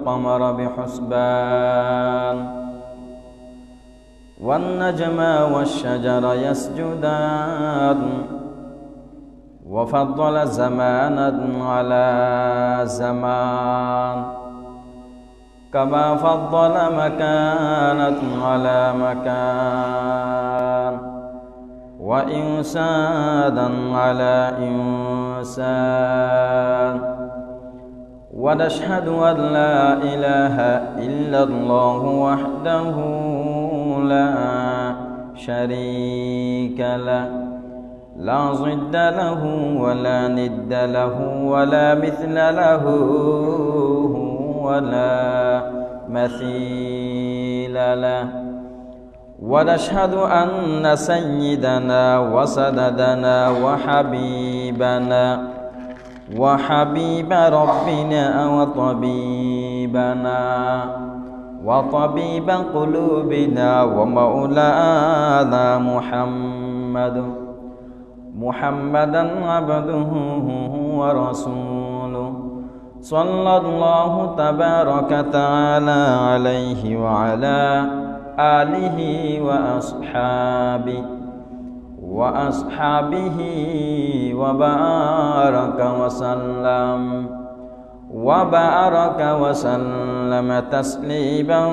والقمر بحسبان والنجم والشجر يسجدان وفضل زمانا على زمان كما فضل مكانة على مكان وإنسانا على إنسان ونشهد أن لا إله إلا الله وحده لا شريك له لا ضد له ولا ند له ولا مثل له ولا مثيل له ونشهد أن سيدنا وسندنا وحبيب ربنا وطبيب قلوبنا ومولانا محمدا عبده ورسوله صلى الله تبارك تعالى عليه وعلى آله وأصحابه وبارك وسلم تسليما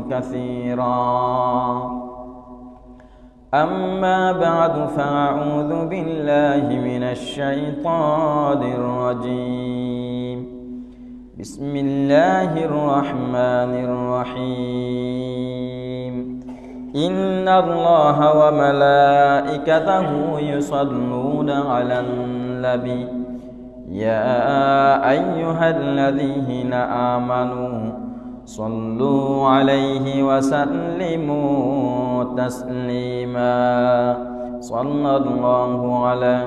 كثيرا أما بعد فأعوذ بالله من الشيطان الرجيم بسم الله الرحمن الرحيم إن الله وملائكته يصلون على النبي يا أيها الذين آمنوا صلوا عليه وسلموا تسليما صلى الله على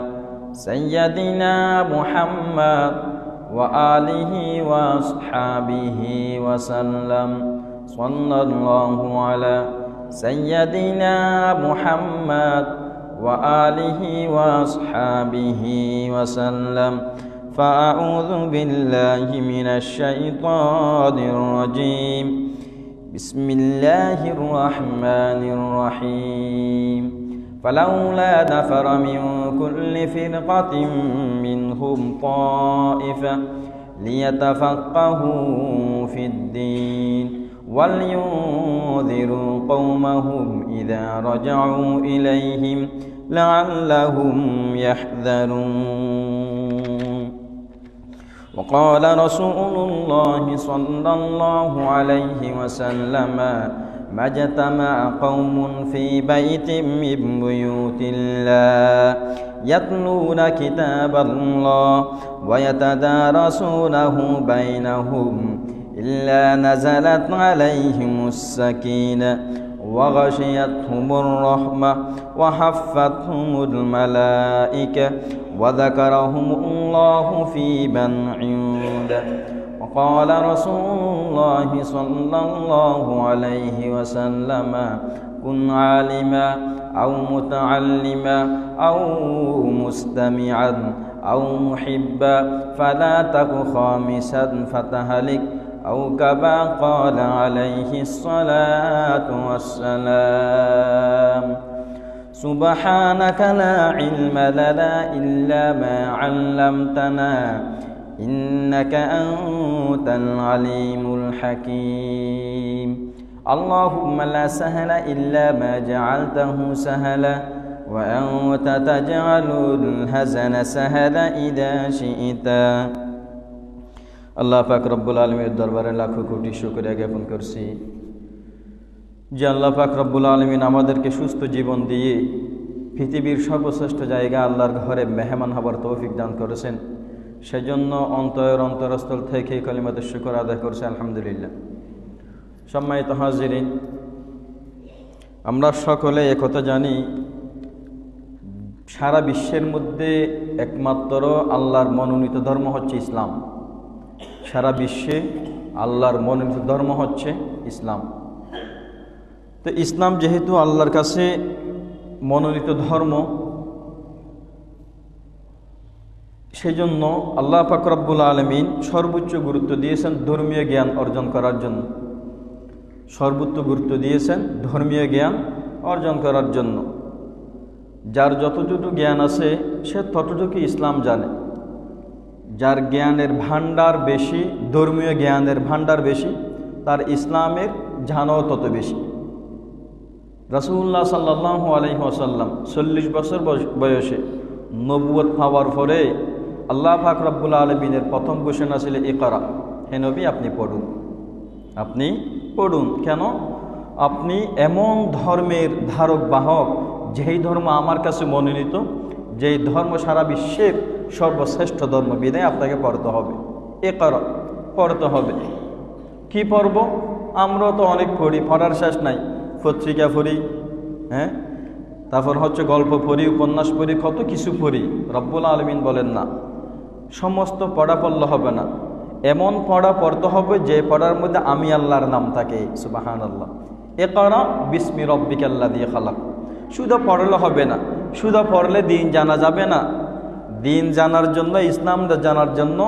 سيدنا محمد وآله وأصحابه وسلم صلى الله على سيدنا محمد وآله وأصحابه وسلم فأعوذ بالله من الشيطان الرجيم بسم الله الرحمن الرحيم فلولا نفر من كل فرقة منهم طائفة ليتفقهوا في الدين ولينذروا قومهم إذا رجعوا إليهم لعلهم يحذرون وقال رسول الله صلى الله عليه وسلم ما اجتمع قوم في بيت من بيوت الله يتلون كتاب الله ويتدارسونه بينهم إلا نزلت عليهم السكينة وغشيتهم الرحمة وحفتهم الملائكة وذكرهم الله في من عنده وقال رسول الله صلى الله عليه وسلم كن عالما أو متعلما أو مستمعا أو محبا فلا تك خامسا فتهلك أو كما قال عليه الصلاة والسلام سبحانك لا علم لنا إلا ما علمتنا إنك أنت العليم الحكيم اللهم لا سهل إلا ما جعلته سهلا وأنت تجعل الحزن سهلا إذا شئت আল্লাহ পাক রব্বুল আলামিনের দরবারে লাখো কোটি শুকরিয়া জ্ঞাপন করছি যে আল্লাহ পাক রব্বুল আলামিন আমাদেরকে সুস্থ জীবন দিয়ে পৃথিবীর সর্বশ্রেষ্ঠ জায়গা আল্লাহর ঘরে মেহমান হবার তৌফিক দান করেছেন। সেজন্য অন্তরস্থল থেকে কালিমাতে শুকর আদায় করছি আলহামদুলিল্লাহ। সম্মানিত হাজিরিন, আমরা সকলে একথা জানি, সারা বিশ্বের মধ্যে একমাত্র আল্লাহর মনোনীত ধর্ম হচ্ছে ইসলাম। সারা বিশ্বে আল্লাহর মনোনীত ধর্ম হচ্ছে ইসলাম। তো ইসলাম যেহেতু আল্লাহর কাছে সেজন্য আল্লাহ পাক রব্বুল আলামিন সর্বোচ্চ গুরুত্ব দিয়েছেন ধর্মীয় জ্ঞান অর্জন করার জন্য। সর্বোচ্চ গুরুত্ব দিয়েছেন ধর্মীয় জ্ঞান অর্জন করার জন্য। যার যতটুকু জ্ঞান আছে সে ততটুকু ইসলাম জানে। যার জ্ঞানের ভাণ্ডার বেশি, ধর্মীয় জ্ঞানের ভাণ্ডার বেশি, তার ইসলামের জানাও তত বেশি। রাসূলুল্লাহ সাল্লাল্লাহু আলাইহি ওয়াসাল্লাম 40 বছর বয়সে নবুয়ত পাওয়ার পরে আল্লাহ পাক রব্বুল আলামিনের প্রথম ঘোষণা ছিল ইকরা, হে নবী আপনি পড়ুন, আপনি পড়ুন। কেন? আপনি এমন ধর্মের ধারক বাহক, যেই ধর্ম আমার কাছে মনোনীত, যেই ধর্ম সারা বিশ্বের সর্বশ্রেষ্ঠ ধর্ম, বিধায় আপনাকে পড়তে হবে। ইকরা, পড়তে হবে। কি পড়ব? আমরা তো অনেক পড়ি, পড়ার শেষ নাই। পত্রিকা পড়ি, হ্যাঁ, তারপর হচ্ছে গল্প পড়ি, উপন্যাস পড়ি, কত কিছু পড়ি। রব্বুল আলামিন বলেন না, সমস্ত পড়া পড়লে হবে না, এমন পড়া পড়তে হবে যে পড়ার মধ্যে আমি আল্লাহর নাম থাকে। সুবহানাল্লাহ। ইকরা বিসমি রব্বিকাল্লাযী খালাক। শুধু পড়লে হবে না, শুধু পড়লে দিন জানা যাবে না। দিন জানার জন্য, ইসলাম জানার জন্য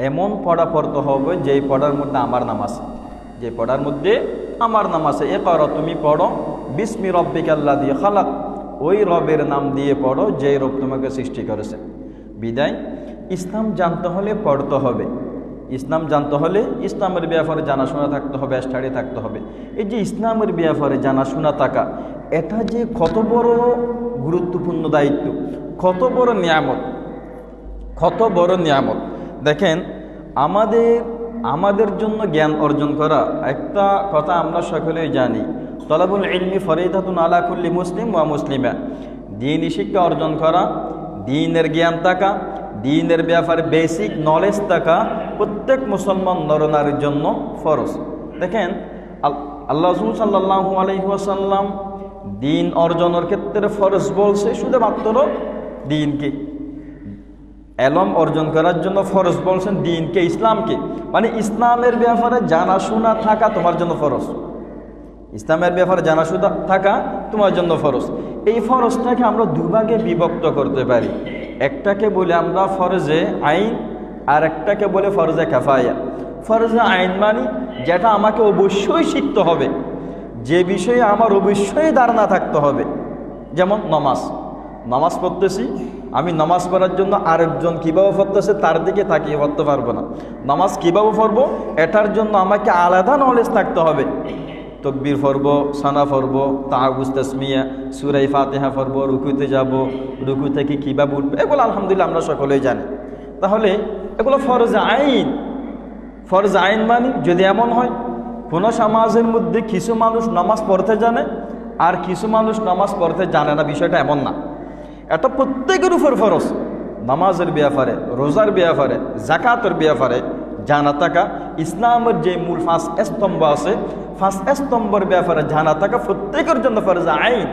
এমন পড়া পড়তে হবে যেই পড়ার মধ্যে আমার নাম আছে, যে পড়ার মধ্যে আমার নাম আছে। ইকরা, তুমি পড়ো, বিসমি রব্বিকাল্লাযী খালাক, ওই রবের নাম দিয়ে পড়ো যেই রব তোমাকে সৃষ্টি করেছে। বিদায় ইসলাম জানতে হলে পড়তে হবে। ইসলাম জানতে হলে ইসলামের ব্যাপারে জানাশোনা থাকতে হবে, স্টাডি থাকতে হবে। এই যে ইসলামের ব্যাপারে জানাশোনা থাকা, এটা যে কত বড় গুরুত্বপূর্ণ দায়িত্ব, কত বড় নিয়ামত, কত বড় নিয়ামত। দেখেন, আমাদের জন্য জ্ঞান অর্জন করা, একটা কথা আমরা সকলেই জানি, তলাবুল ইলমি ফরিদাতুন আলা কুল্লি মুসলিম ওয়া মুসলিমা। দ্বীনি শিক্ষা অর্জন করা, দ্বীনের জ্ঞান থাকা, দ্বীনের ব্যাপারে বেসিক নলেজ থাকা প্রত্যেক মুসলমান নরনারীর জন্য ফরজ। দেখেন, আল্লাহ রাসূল সাল্লাল্লাহু আলাইহি ওয়াসাল্লাম দ্বীন অর্জনের ক্ষেত্রে ফরজ বলছে শুধুমাত্র দ্বীনকে। এলম অর্জন করার জন্য ফরজ বলছেন দ্বীনকে, ইসলামকে। মানে ইসলামের ব্যাপারে জানাশোনা থাকা তোমার জন্য ফরজ। ইসলামের ব্যাপারে জানাশোনা থাকা তোমার জন্য ফরজ। এই ফরজটাকে আমরা দুভাগে বিভক্ত করতে পারি। একটাকে বলে আমরা ফরজে আইন, আর একটাকে বলে ফরজে কিফায়া। ফরজে আইন মানে যেটা আমাকে অবশ্যই শিখতে হবে, যে বিষয়ে আমার অবশ্যই ধারণা থাকতে হবে। যেমন নামাজ পড়তেছি, আমি নামাজ পড়ার জন্য আরেকজন কীভাবে পড়তেছে তার দিকে তাকিয়ে পড়তে পারবো না। নামাজ কীভাবে পড়বো এটার জন্য আমাকে আলাদা নলেজ থাকতে হবে। তকবীর পড়ব, সানা পড়ব, তাআউযুজ, তাসমিয়া, সূরা ফাতিহা পড়ব, রুকুতে যাব, রুকু থেকে কীভাবে উঠবে, এগুলো আলহামদুলিল্লাহ আমরা সকলেই জানি। তাহলে এগুলো ফরজ আইন। ফরজ আইন মানে যদি এমন হয় কোনো সমাজের মধ্যে কিছু মানুষ নামাজ পড়তে জানে আর কিছু মানুষ নামাজ পড়তে জানে না, বিষয়টা এমন না। এটা প্রত্যেকের উপর ফরজ। নামাজের ব্যাপারে, রোজার ব্যাপারে, যাকাতের ব্যাপারে জানা থাকা, ইসলামের যে মূল 5 স্তম্ভ আছে 5 স্তম্ভের ব্যাপারে জানা থাকা প্রত্যেকের জন্য ফরজ আইন।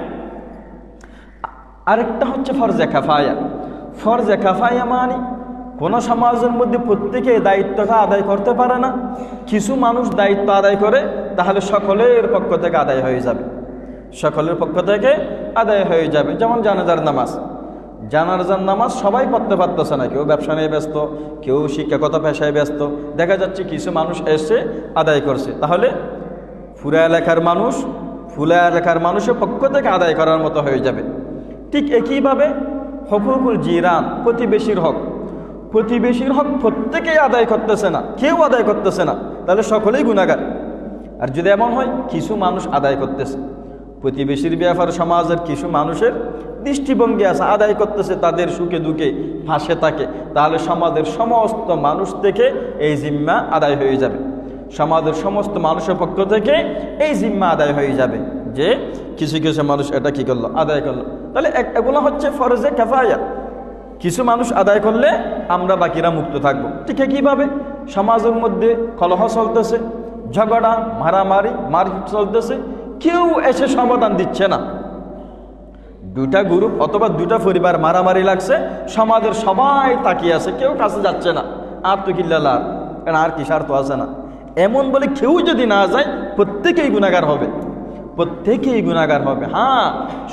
আরেকটা হচ্ছে ফরজে কিফায়া। ফরজে কিফায়া মানে কোনো সমাজের মধ্যে প্রত্যেকে দায়িত্বটা আদায় করতে পারে না, কিছু মানুষ দায়িত্ব আদায় করে, তাহলে সকলের পক্ষ থেকে আদায় হয়ে যাবে, সকলের পক্ষ থেকে আদায় হয়ে যাবে। যেমন জানাজার নামাজ, জানাজার নামাজ সবাই পড়তে পারতেছে না, কেউ ব্যবসা নিয়ে ব্যস্ত, কেউ শিক্ষাগত পেশায় ব্যস্ত, দেখা যাচ্ছে কিছু মানুষ এসে আদায় করছে, তাহলে পুরা এলাকার মানুষের পক্ষ থেকে আদায় করার মতো হয়ে যাবে। ঠিক একইভাবে হুকুকুল জিরান, প্রতিবেশীর হক প্রত্যেকেই আদায় করতেছে না, কেউ আদায় করতেছে না, তাহলে সকলেই গুনাহগার। আর যদি এমন হয় কিছু মানুষ আদায় করতেছে, প্রতিবেশীর ব্যাপার সমাজের কিছু মানুষের দৃষ্টিভঙ্গি আছে, আদায় করতেছে, তাদের সুখে দুঃখে পাশে থাকে, তাহলে সমাজের সমস্ত মানুষ থেকে এই জিম্মা আদায় হয়ে যাবে। সমাজের সমস্ত মানুষের পক্ষ থেকে এই জিম্মা আদায় হয়ে যাবে যে কিছু কিছু মানুষ এটা কি করলো, আদায় করলো। তাহলে এগুলো হচ্ছে ফরজে কিফায়া। কিছু মানুষ আদায় করলে আমরা বাকিরা মুক্ত থাকবো। ঠিক একইভাবে সমাজের মধ্যে কলহ চলতেছে, ঝগড়া, মারামারি, মারপিট চলতেছে, কেউ এসে সমাধান দিচ্ছে না। দুটা গ্রুপ অথবা দুটা পরিবার মারামারি লাগছে, সমাজের সবাই তাকিয়ে আছে, কেউ কাছে যাচ্ছে না। আর তো কিল্লালার, কারণ আর কি স্বার্থ আছে না, এমন বলে কেউ যদি না যায় প্রত্যেকেই গুনাহগার হবে, প্রত্যেকেই গুনাহগার হবে। হ্যাঁ,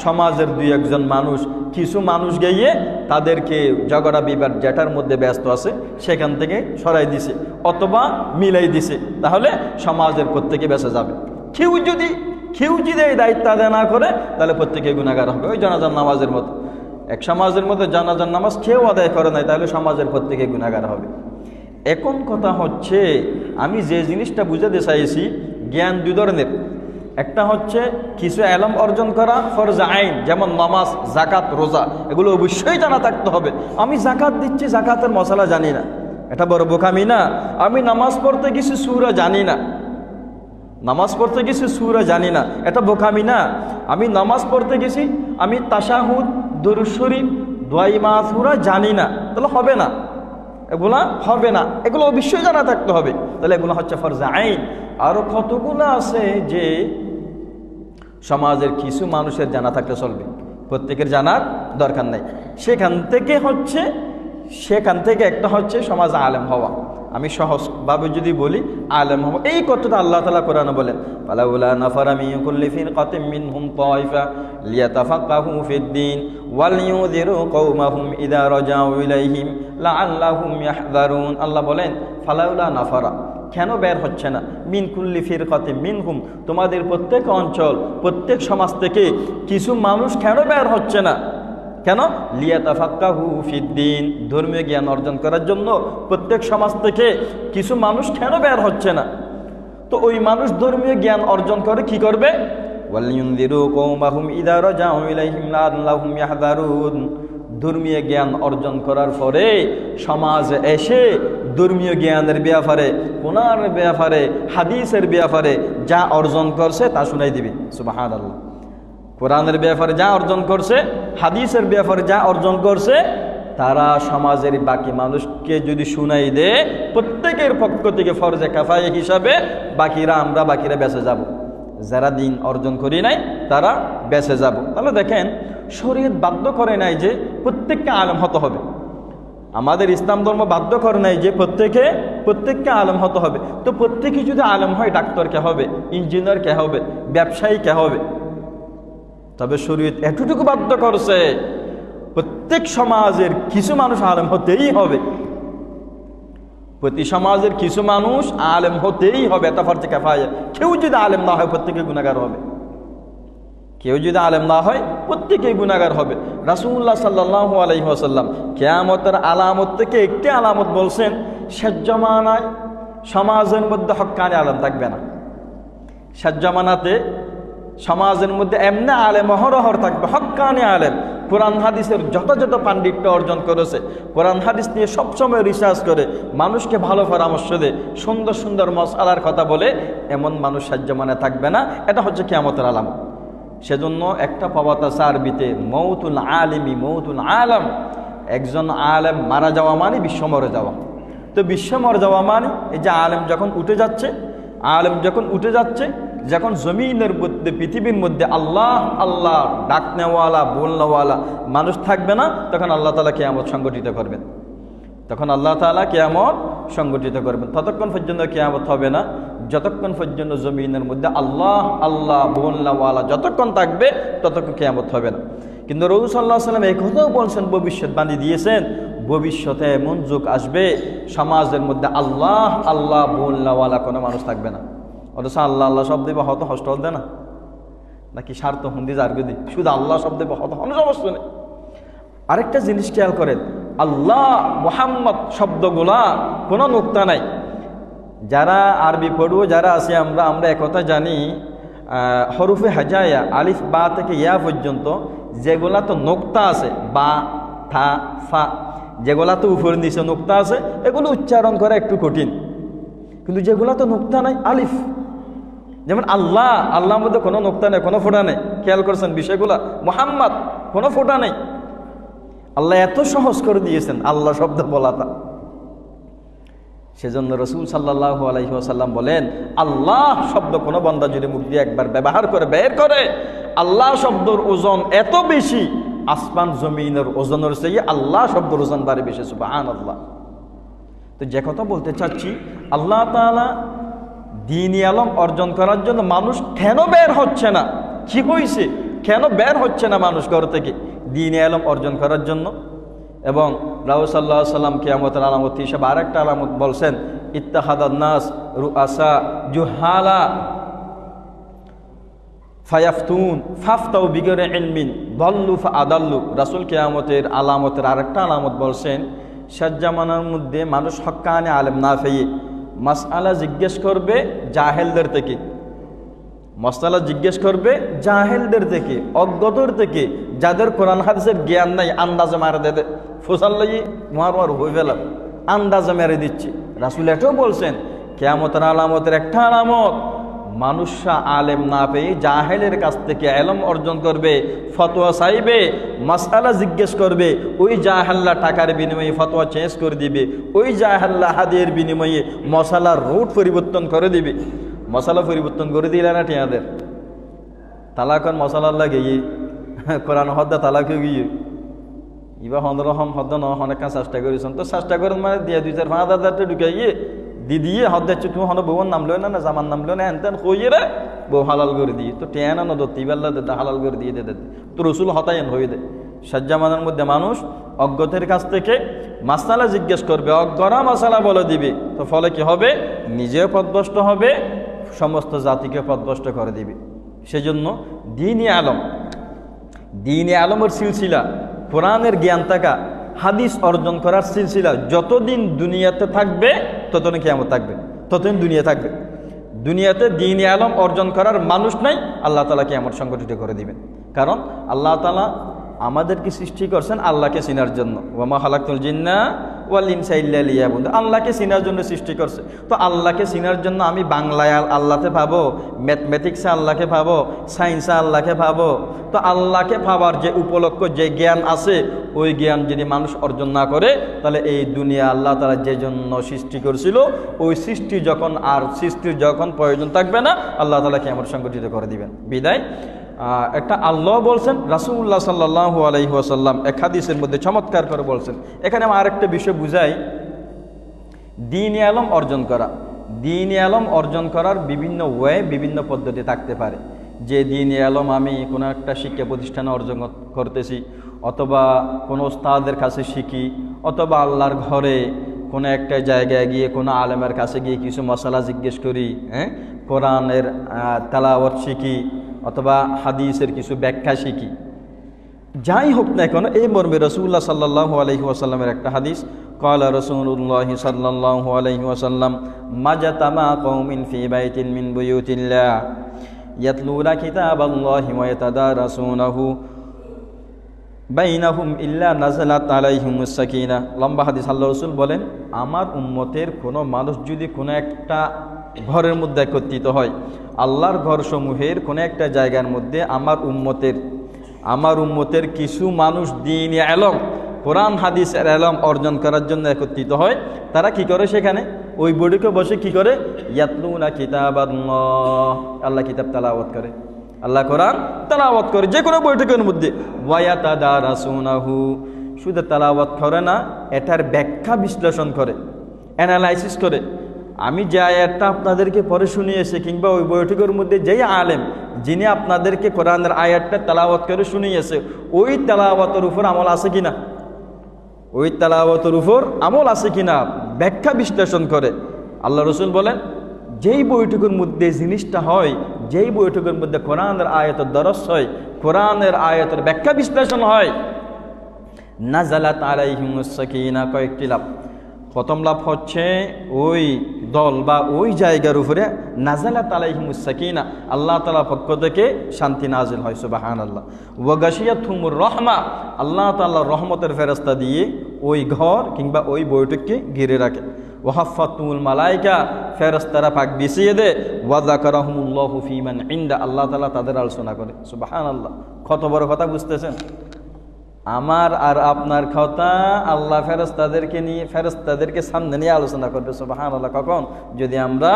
সমাজের 2-1 জন মানুষ কিছু মানুষ গিয়ে তাদেরকে ঝগড়া বিবাদ যেটার মধ্যে ব্যস্ত আছে সেখান থেকে সরাই দিছে অথবা মিলাই দিছে, তাহলে সমাজের প্রত্যেকে বেঁচে যাবে। কেউ যদি এই দায়িত্ব আদায় না করে তাহলে প্রত্যেকে গুনাহগার হবে। ওই জানাজার নামাজের মতো, এক সমাজের মধ্যে জানাজার নামাজ কেউ আদায় করে নাই তাহলে সমাজের প্রত্যেকে গুনাহগার হবে। এখন কথা হচ্ছে, আমি যে জিনিসটা বুঝাতে চাইছি, জ্ঞান দুই ধরনের। একটা হচ্ছে কিছু এলম অর্জন করা ফরজ আইন, যেমন নামাজ, জাকাত, রোজা, এগুলো অবশ্যই জানা থাকতে হবে। আমি জাকাত দিচ্ছি, জাকাতের মশলা জানি না, এটা বড় বোকামি না? আমি নামাজ পড়তে গেছি, সূরা জানি না, নামাজ পড়তে গেছি সূরা জানি না, এটা বোকামি না? আমি নামাজ পড়তে গেছি, আমি তাশাহুদ, দুরূদ শরীফ, দোয়া মাসুরা জানি না, তাহলে হবে না, এগুলা হবে না, এগুলো অবশ্যই জানা থাকতে হবে। তাহলে এগুলো হচ্ছে ফরজ আইন। আরও কতগুলো আছে যে সমাজের কিছু মানুষের জানা থাকলে চলবে, প্রত্যেকের জানার দরকার নাই। সেখান থেকে একটা হচ্ছে সমাজ আলেম হওয়া। আমি সহজভাবে যদি বলি, আলেম হওয়া, এই কথাটা আল্লাহ তাআলা কোরআনে বলেন, ফালাউলা নাফারা মিন কুল্লি ফিরকাতিন মিনহুম তায়ফা লিয়াতাফাক্কাহু ফিদ-দীন ওয়ালিউযিরু কওমাহুম ইযা রাজাউ ইলাইহিম লাআল্লাহুম ইয়াহযারুন। আল্লাহ বলেন, ফালাউলা নাফারা, কেন বের হচ্ছে না, মিন কুল্লি ফিরকাতিন মিনহুম, তোমাদের প্রত্যেক অঞ্চল, প্রত্যেক সমাজ থেকে কিছু মানুষ কেন বের হচ্ছে না? কেন? লিয়াতাফাক্কাহু ফিদ-দীন, ধর্মীয় জ্ঞান অর্জন করার জন্য প্রত্যেক সমাজ থেকে কিছু মানুষ কেন বের হচ্ছে না? তো ওই মানুষ ধর্মীয় জ্ঞান অর্জন করে কি করবে? ওয়ালিউযিরু কওমাহুম ইযা রাজাউ ইলাইহিম লাআল্লাহুম ইয়াহযারুন। ধর্মীয় জ্ঞান অর্জন করার পরে সমাজে এসে ধর্মীয় জ্ঞানের ব্যাপারে, কোরআনের ব্যাপারে, হাদিসের ব্যাপারে যা অর্জন করছে তা শুনাই দিবে। সুবহানাল্লাহ। কোরআনের ব্যাপারে যা অর্জন করছে, হাদিসের ব্যাপারে যা অর্জন করছে, তারা সমাজের বাকি মানুষকে যদি শুনাই দেয়, প্রত্যেকের পক্ষ থেকে ফরজে কাফায়ে হিসাবে বাকিরা বেঁচে যাব। যারা দিন অর্জন করি নাই তারা বেঁচে যাব। তাহলে দেখেন, শরীয়ত বাধ্য করে নাই যে প্রত্যেককে আলেম হতে হবে। আমাদের ইসলাম ধর্ম বাধ্য করে নাই যে প্রত্যেককে আলেম হতে হবে। তো প্রত্যেকে যদি আলেম হয়, ডাক্তার কে হবে, ইঞ্জিনিয়ার কে হবে, ব্যবসায়ী কে হবে? তবে শরীয়ত এতটুকু বাধ্য করছে, প্রত্যেক সমাজের কিছু মানুষ আলেম হতেই হবে। প্রতি সমাজের কিছু মানুষ আলেম হতেই হবে, এটা ফরজে কিফায়া। কেউ যদি আলেম না হয় প্রত্যেকে গুনাহগার হবে। কেউ যদি আলেম না হয় প্রত্যেকেই গুনাহগার হবে। রাসূলুল্লাহ সাল্লাল্লাহু আলাইহি ওয়াসাল্লাম কিয়ামতের আলামত থেকে একটি আলামত বলছেন, শেষ জামানায় সমাজের মধ্যে হক্কানি আলেম থাকবে না। শেষ জামানাতে সমাজের মধ্যে এমনি আলেম অহরহর থাকবে, হক্কানি আলেম, কোরআন হাদিসের যথাযথ পাণ্ডিত্য অর্জন করেছে, কোরআন হাদিস নিয়ে সবসময় রিসার্চ করে, মানুষকে ভালো পরামর্শ দেয়, সুন্দর সুন্দর মাসআলার কথা বলে, এমন মানুষ শেষ জামানায় থাকবে না। এটা হচ্ছে কিয়ামতের আলামত। সেজন্য একটা প্রবাদ আছে আরবিতে, মৌতুল আলিমি মৌতুল আলম। একজন আলেম মারা যাওয়া মানে বিশ্ব মরে যাওয়া। তো বিশ্ব মরে যাওয়া মানে এই যে আলেম যখন উঠে যাচ্ছে, যখন জমিনের মধ্যে, পৃথিবীর মধ্যে আল্লাহ আল্লাহ ডাকনেওয়ালা, বলনেওয়ালা মানুষ থাকবে না, তখন আল্লাহ তাআলা কিয়ামত সংগঠিত করবেন। ততক্ষণ পর্যন্ত কিয়ামত হবে না যতক্ষণ পর্যন্ত জমিনের মধ্যে আল্লাহ আল্লাহ বলনেওয়ালা যতক্ষণ থাকবে, ততক্ষণ কিয়ামত হবে না। কিন্তু রাসূল সাল্লাল্লাহু আলাইহি ওয়াসাল্লাম এই কথাও বলছেন, ভবিষ্যৎবাণী দিয়েছেন, ভবিষ্যতে এমন যুগ আসবে সমাজের মধ্যে আল্লাহ আল্লাহ বলনেওয়ালা কোনো মানুষ থাকবে না। অথচ আল্লাহ আল্লাহ শব্দ হত হষ্ট হতে না, নাকি স্বার্থ হুন্দি জারগুদি, শুধু আল্লাহ শব্দ হত কোনো সমস্যা নেই। আরেকটা জিনিস খেয়াল করেন, আল্লাহ মুহাম্মদ শব্দগুলা কোনো নুক্তা নাই। যারা আরবি পড়ুয়া যারা আছে, আমরা একথা জানি, হরুফে হাজায়া আলিফ বা থেকে ইয়া পর্যন্ত যেগুলা তো নুক্তা আছে, বা থা ফা, যেগুলা তো উপর নিচে নুক্তা আছে, এগুলো উচ্চারণ করা একটু কঠিন। কিন্তু যেগুলা তো নুক্তা নাই, আলিফ, যেমন আল্লাহর মধ্যে কোনো নুক্তা নেই, কোনো ফোঁটা নেই। খেয়াল করছেন বিষয়গুলা? মুহাম্মদ কোনো ফোঁটা নেই। আল্লাহ এত সহজ করে দিয়েছেন আল্লাহ শব্দ বলাটা। সেজন্য রাসূল সাল্লাল্লাহু আলাইহি ওয়াসাল্লাম বলেন, আল্লাহ শব্দ কোনো বান্দা যদি মুখ দিয়ে একবার ব্যবহার করে, বের করে, আল্লাহ শব্দের ওজন এত বেশি, আসমান জমিনের ওজনের চেয়ে আল্লাহ শব্দের ওজন বাড়ে বেশি। সুবহানাল্লাহ। তো যে কথা বলতে চাচ্ছি, আল্লাহ তাআলা দ্বীনি আলম অর্জন করার জন্য মানুষ কেন বের হচ্ছে না, কি হয়েছে, কেন বের হচ্ছে না মানুষ ঘর থেকে? দ্বীন ইলম অর্জন করার জন্য। এবং রাসূল সাল্লাল্লাহু আলাইহি ওয়াসাল্লাম কিয়ামতের আলামত হিসেবে আরেকটা আলামত বলছেন, ইত্তাখাদান নাস রুআসা জুহালা ফায়াফতুন ফাফতাউ বিগৈরি ইলমিন দাল্লু ফাআদাল্লু। রাসূল কিয়ামতের আলামতের আরেকটা আলামত বলছেন, শেষ জামানার মধ্যে মানুষ হক্কানি আলেম না পেয়ে মাসআলা জিজ্ঞেস করবে জাহেলদের থেকে, মাসআলা জিজ্ঞেস করবে জাহেলদের থেকে, অজ্ঞদের থেকে, যাদের কোরআন হাদিসের জ্ঞান নাই, আন্দাজে মারে দেবে, ফোসাল্লাই মার হয়ে গেলাম, আন্দাজে মেরে দিচ্ছি। রাসূল এটাও বলছেন কিয়ামতের আলামতের একটা আলামত, মানুষরা আলেম না পেয়ে জাহেলের কাছ থেকে ইলম অর্জন করবে, ফতোয়া চাইবে, মাসআলা জিজ্ঞেস করবে, ওই জাহেল্লা টাকার বিনিময়ে ফতোয়া চেঞ্জ করে দিবে, ওই জাহেল্লা হাদিয়ের বিনিময়ে মশালার রুট পরিবর্তন করে দিবে। মশালা পরিবর্তন করে দিলে না টিয়াদের তালাকন মশালার লাগে কোরআন হদ্দা তালাকে গিয়ে ইবা হন্দরহম হদ্দ ন অনেক চেষ্টা করেছেন, তো চেষ্টা করেন মানে দিয়ে 2-4-5,000 ঢুকাই গিয়ে দিদিয়ে হদ দিচ্ছে, তুমি হন বউর নাম লো না জামান নাম লো না হ্যান কইয়ে রে বউ হালাল করে দিয়ে, তো টেনা না দত্তি বেল্লা দে হালাল করে দিয়ে দে, তো রসুল হতায়ন হয়ে দেয়। সাজ্জামানের মধ্যে মানুষ অজ্ঞদের কাছ থেকে মাসালা জিজ্ঞেস করবে, অজ্ঞরা মাসালা বলে দিবে, তো ফলে কি হবে, নিজেও পথভ্রষ্ট হবে, সমস্ত জাতিকে পথভ্রষ্ট করে দিবে। সেজন্য দ্বীন-ই আলমের সিলসিলা, কোরআনের জ্ঞান থাকা, হাদিস অর্জন করার সিলসিলা যতদিন দুনিয়াতে থাকবে ততদিন কিয়ামত থাকবে, ততদিন দুনিয়া থাকবে। দুনিয়াতে দ্বীন-ই আলম অর্জন করার মানুষ নাই, আল্লাহ তাআলা কিয়ামত সংগঠিত করে দিবেন। কারণ আল্লাহ তাআলা আমাদেরকে সৃষ্টি করছেন আল্লাহকে চিনার জন্য, ওয়া মা খালাকতুল জিন্না ওয়াল ইনসা ইল্লা লিয়াবুদুন, আল্লাহকে চিনার জন্য সৃষ্টি করছে। তো আল্লাহকে চিনার জন্য আমি বাংলায় আল্লাহকে পাবো, ম্যাথমেটিক্সে আল্লাহকে পাবো, সায়েন্সে আল্লাহকে পাবো, তো আল্লাহকে পাওয়ার যে উপলক্ষ, যে জ্ঞান আছে, ওই জ্ঞান যদি মানুষ অর্জন না করে, তাহলে এই দুনিয়া আল্লাহ তাআলা যে জন্য সৃষ্টি করেছিল, ওই সৃষ্টির যখন প্রয়োজন থাকবে না, আল্লাহ তাআলা কিয়ামত সংগঠিত করে দিবেন। বিদায় একটা আল্লাহ বলছেন, রাসূলুল্লাহ সাল্লাল্লাহু আলাইহি ওয়াসাল্লাম এক হাদিসের মধ্যে চমৎকার করে বলছেন। এখানে আমি আরেকটা বিষয় বুঝাই, দ্বীন-ই আলম অর্জন করা, দ্বীন-ই আলম অর্জন করার বিভিন্ন বিভিন্ন পদ্ধতি থাকতে পারে। যে দ্বীন-ই আলম আমি কোনো একটা শিক্ষা প্রতিষ্ঠানে অর্জন করতেছি, অথবা কোনো ওস্তাদের কাছে শিখি, অথবা আল্লাহর ঘরে কোনো একটা জায়গায় গিয়ে কোনো আলেমের কাছে গিয়ে কিছু মশালা জিজ্ঞেস করি, কোরআনের তেলাওয়াত শিখি, অথবা হাদিসের কিছু ব্যাখ্যা শিখি, যাই হোক না কেন, এই মর্মে রাসূলুল্লাহ সাল্লাল্লাহু আলাইহি ওয়াসাল্লামের একটা হাদিস, ক্বালা রাসূলুল্লাহ সাল্লাল্লাহু আলাইহি ওয়াসাল্লাম মাজাতামা কওমিন ফি বাইতিন মিন বুয়ুতিল্লাহ ইয়াতলুনা কিতাবাল্লাহি ওয়া ইয়াতাদারাসুনাহু বাইনাহুম ইল্লা নাযালাত আলাইহিমুস সাকিনা। লম্বা হাদিস। আল্লাহ রাসূল বলেন, আমার উম্মতের কোনো মানুষ যদি কোনো একটা ঘরের মধ্যে একত্রিত হয়, আল্লাহর ঘরসমূহের কোনো একটা জায়গার মধ্যে আমার উম্মতের কিছু মানুষ দ্বীন-ই আলম, কোরআন হাদিসের আলম অর্জন করার জন্য একত্রিত হয়, তারা কি করে, সেখানে ওই বৈঠকে বসে কি করে, ইয়াতলুনা কিতাবাল্লাহ, আল্লাহ কিতাব তেলাওয়াত করে, আল্লাহ কোরআন তেলাওয়াত করে, যে কোনো বৈঠকের মধ্যে, ওয়া ইয়াতাদারাসুনাহু, শুধু তেলাওয়াত করে না, এটার ব্যাখ্যা বিশ্লেষণ করে, অ্যানালাইসিস করে। আমি যে আয়াতটা আপনাদেরকে পরে শুনিয়েছি, কিংবা ওই বৈঠকের মধ্যে যেই আলেম যিনি আপনাদেরকে কোরআনের আয়াতটা তেলাওয়াত করে শুনিয়েছে, ওই তেলাওয়াতের উপর আমল আছে কিনা, ওই তেলাওয়াতের উপর আমল আছে কিনা ব্যাখ্যা বিশ্লেষণ করে। আল্লাহ রাসূল বলেন, যেই বৈঠকের মধ্যে জিনিসটা হয়, যেই বৈঠকের মধ্যে কোরআনের আয়াতের দরস হয়, কোরআনের আয়াতের ব্যাখ্যা বিশ্লেষণ হয়, নাযালাত আলাইহিমুস সাকিনা, কয়েকটি লাভ। প্রথম লাভ হচ্ছে, ওই দল বা ওই জায়গার উপরে নাযালাত আলাইহিমুস সাকিনা, আল্লাহ তাআলার পক্ষ থেকে শান্তি নাজিল হয়, সুবহানাল্লাহ। ওয়া গাশিয়াতহুমুর রাহমা, আল্লাহ তাআলার রহমতের ফেরেশতা দিয়ে ওই ঘর কিংবা ওই বৈঠককে ঘিরে রাখে। ওয়া হাফাতুল মালায়েকা, ফেরেশতারা পাক বিছিয়ে দেয়। ওয়া যাকারাহুমুল্লাহু ফীমান ইনদা, আল্লাহ তাআলা তাদের আলোচনা করে, সুবহানাল্লাহ। কত বড় কথা বুঝতেছেন? আমার আর আপনার কথা আল্লাহ ফেরেশতাদেরকে সামনে নিয়ে আলোচনা করবে, সুবহানাল্লাহ। কখন? যদি আমরা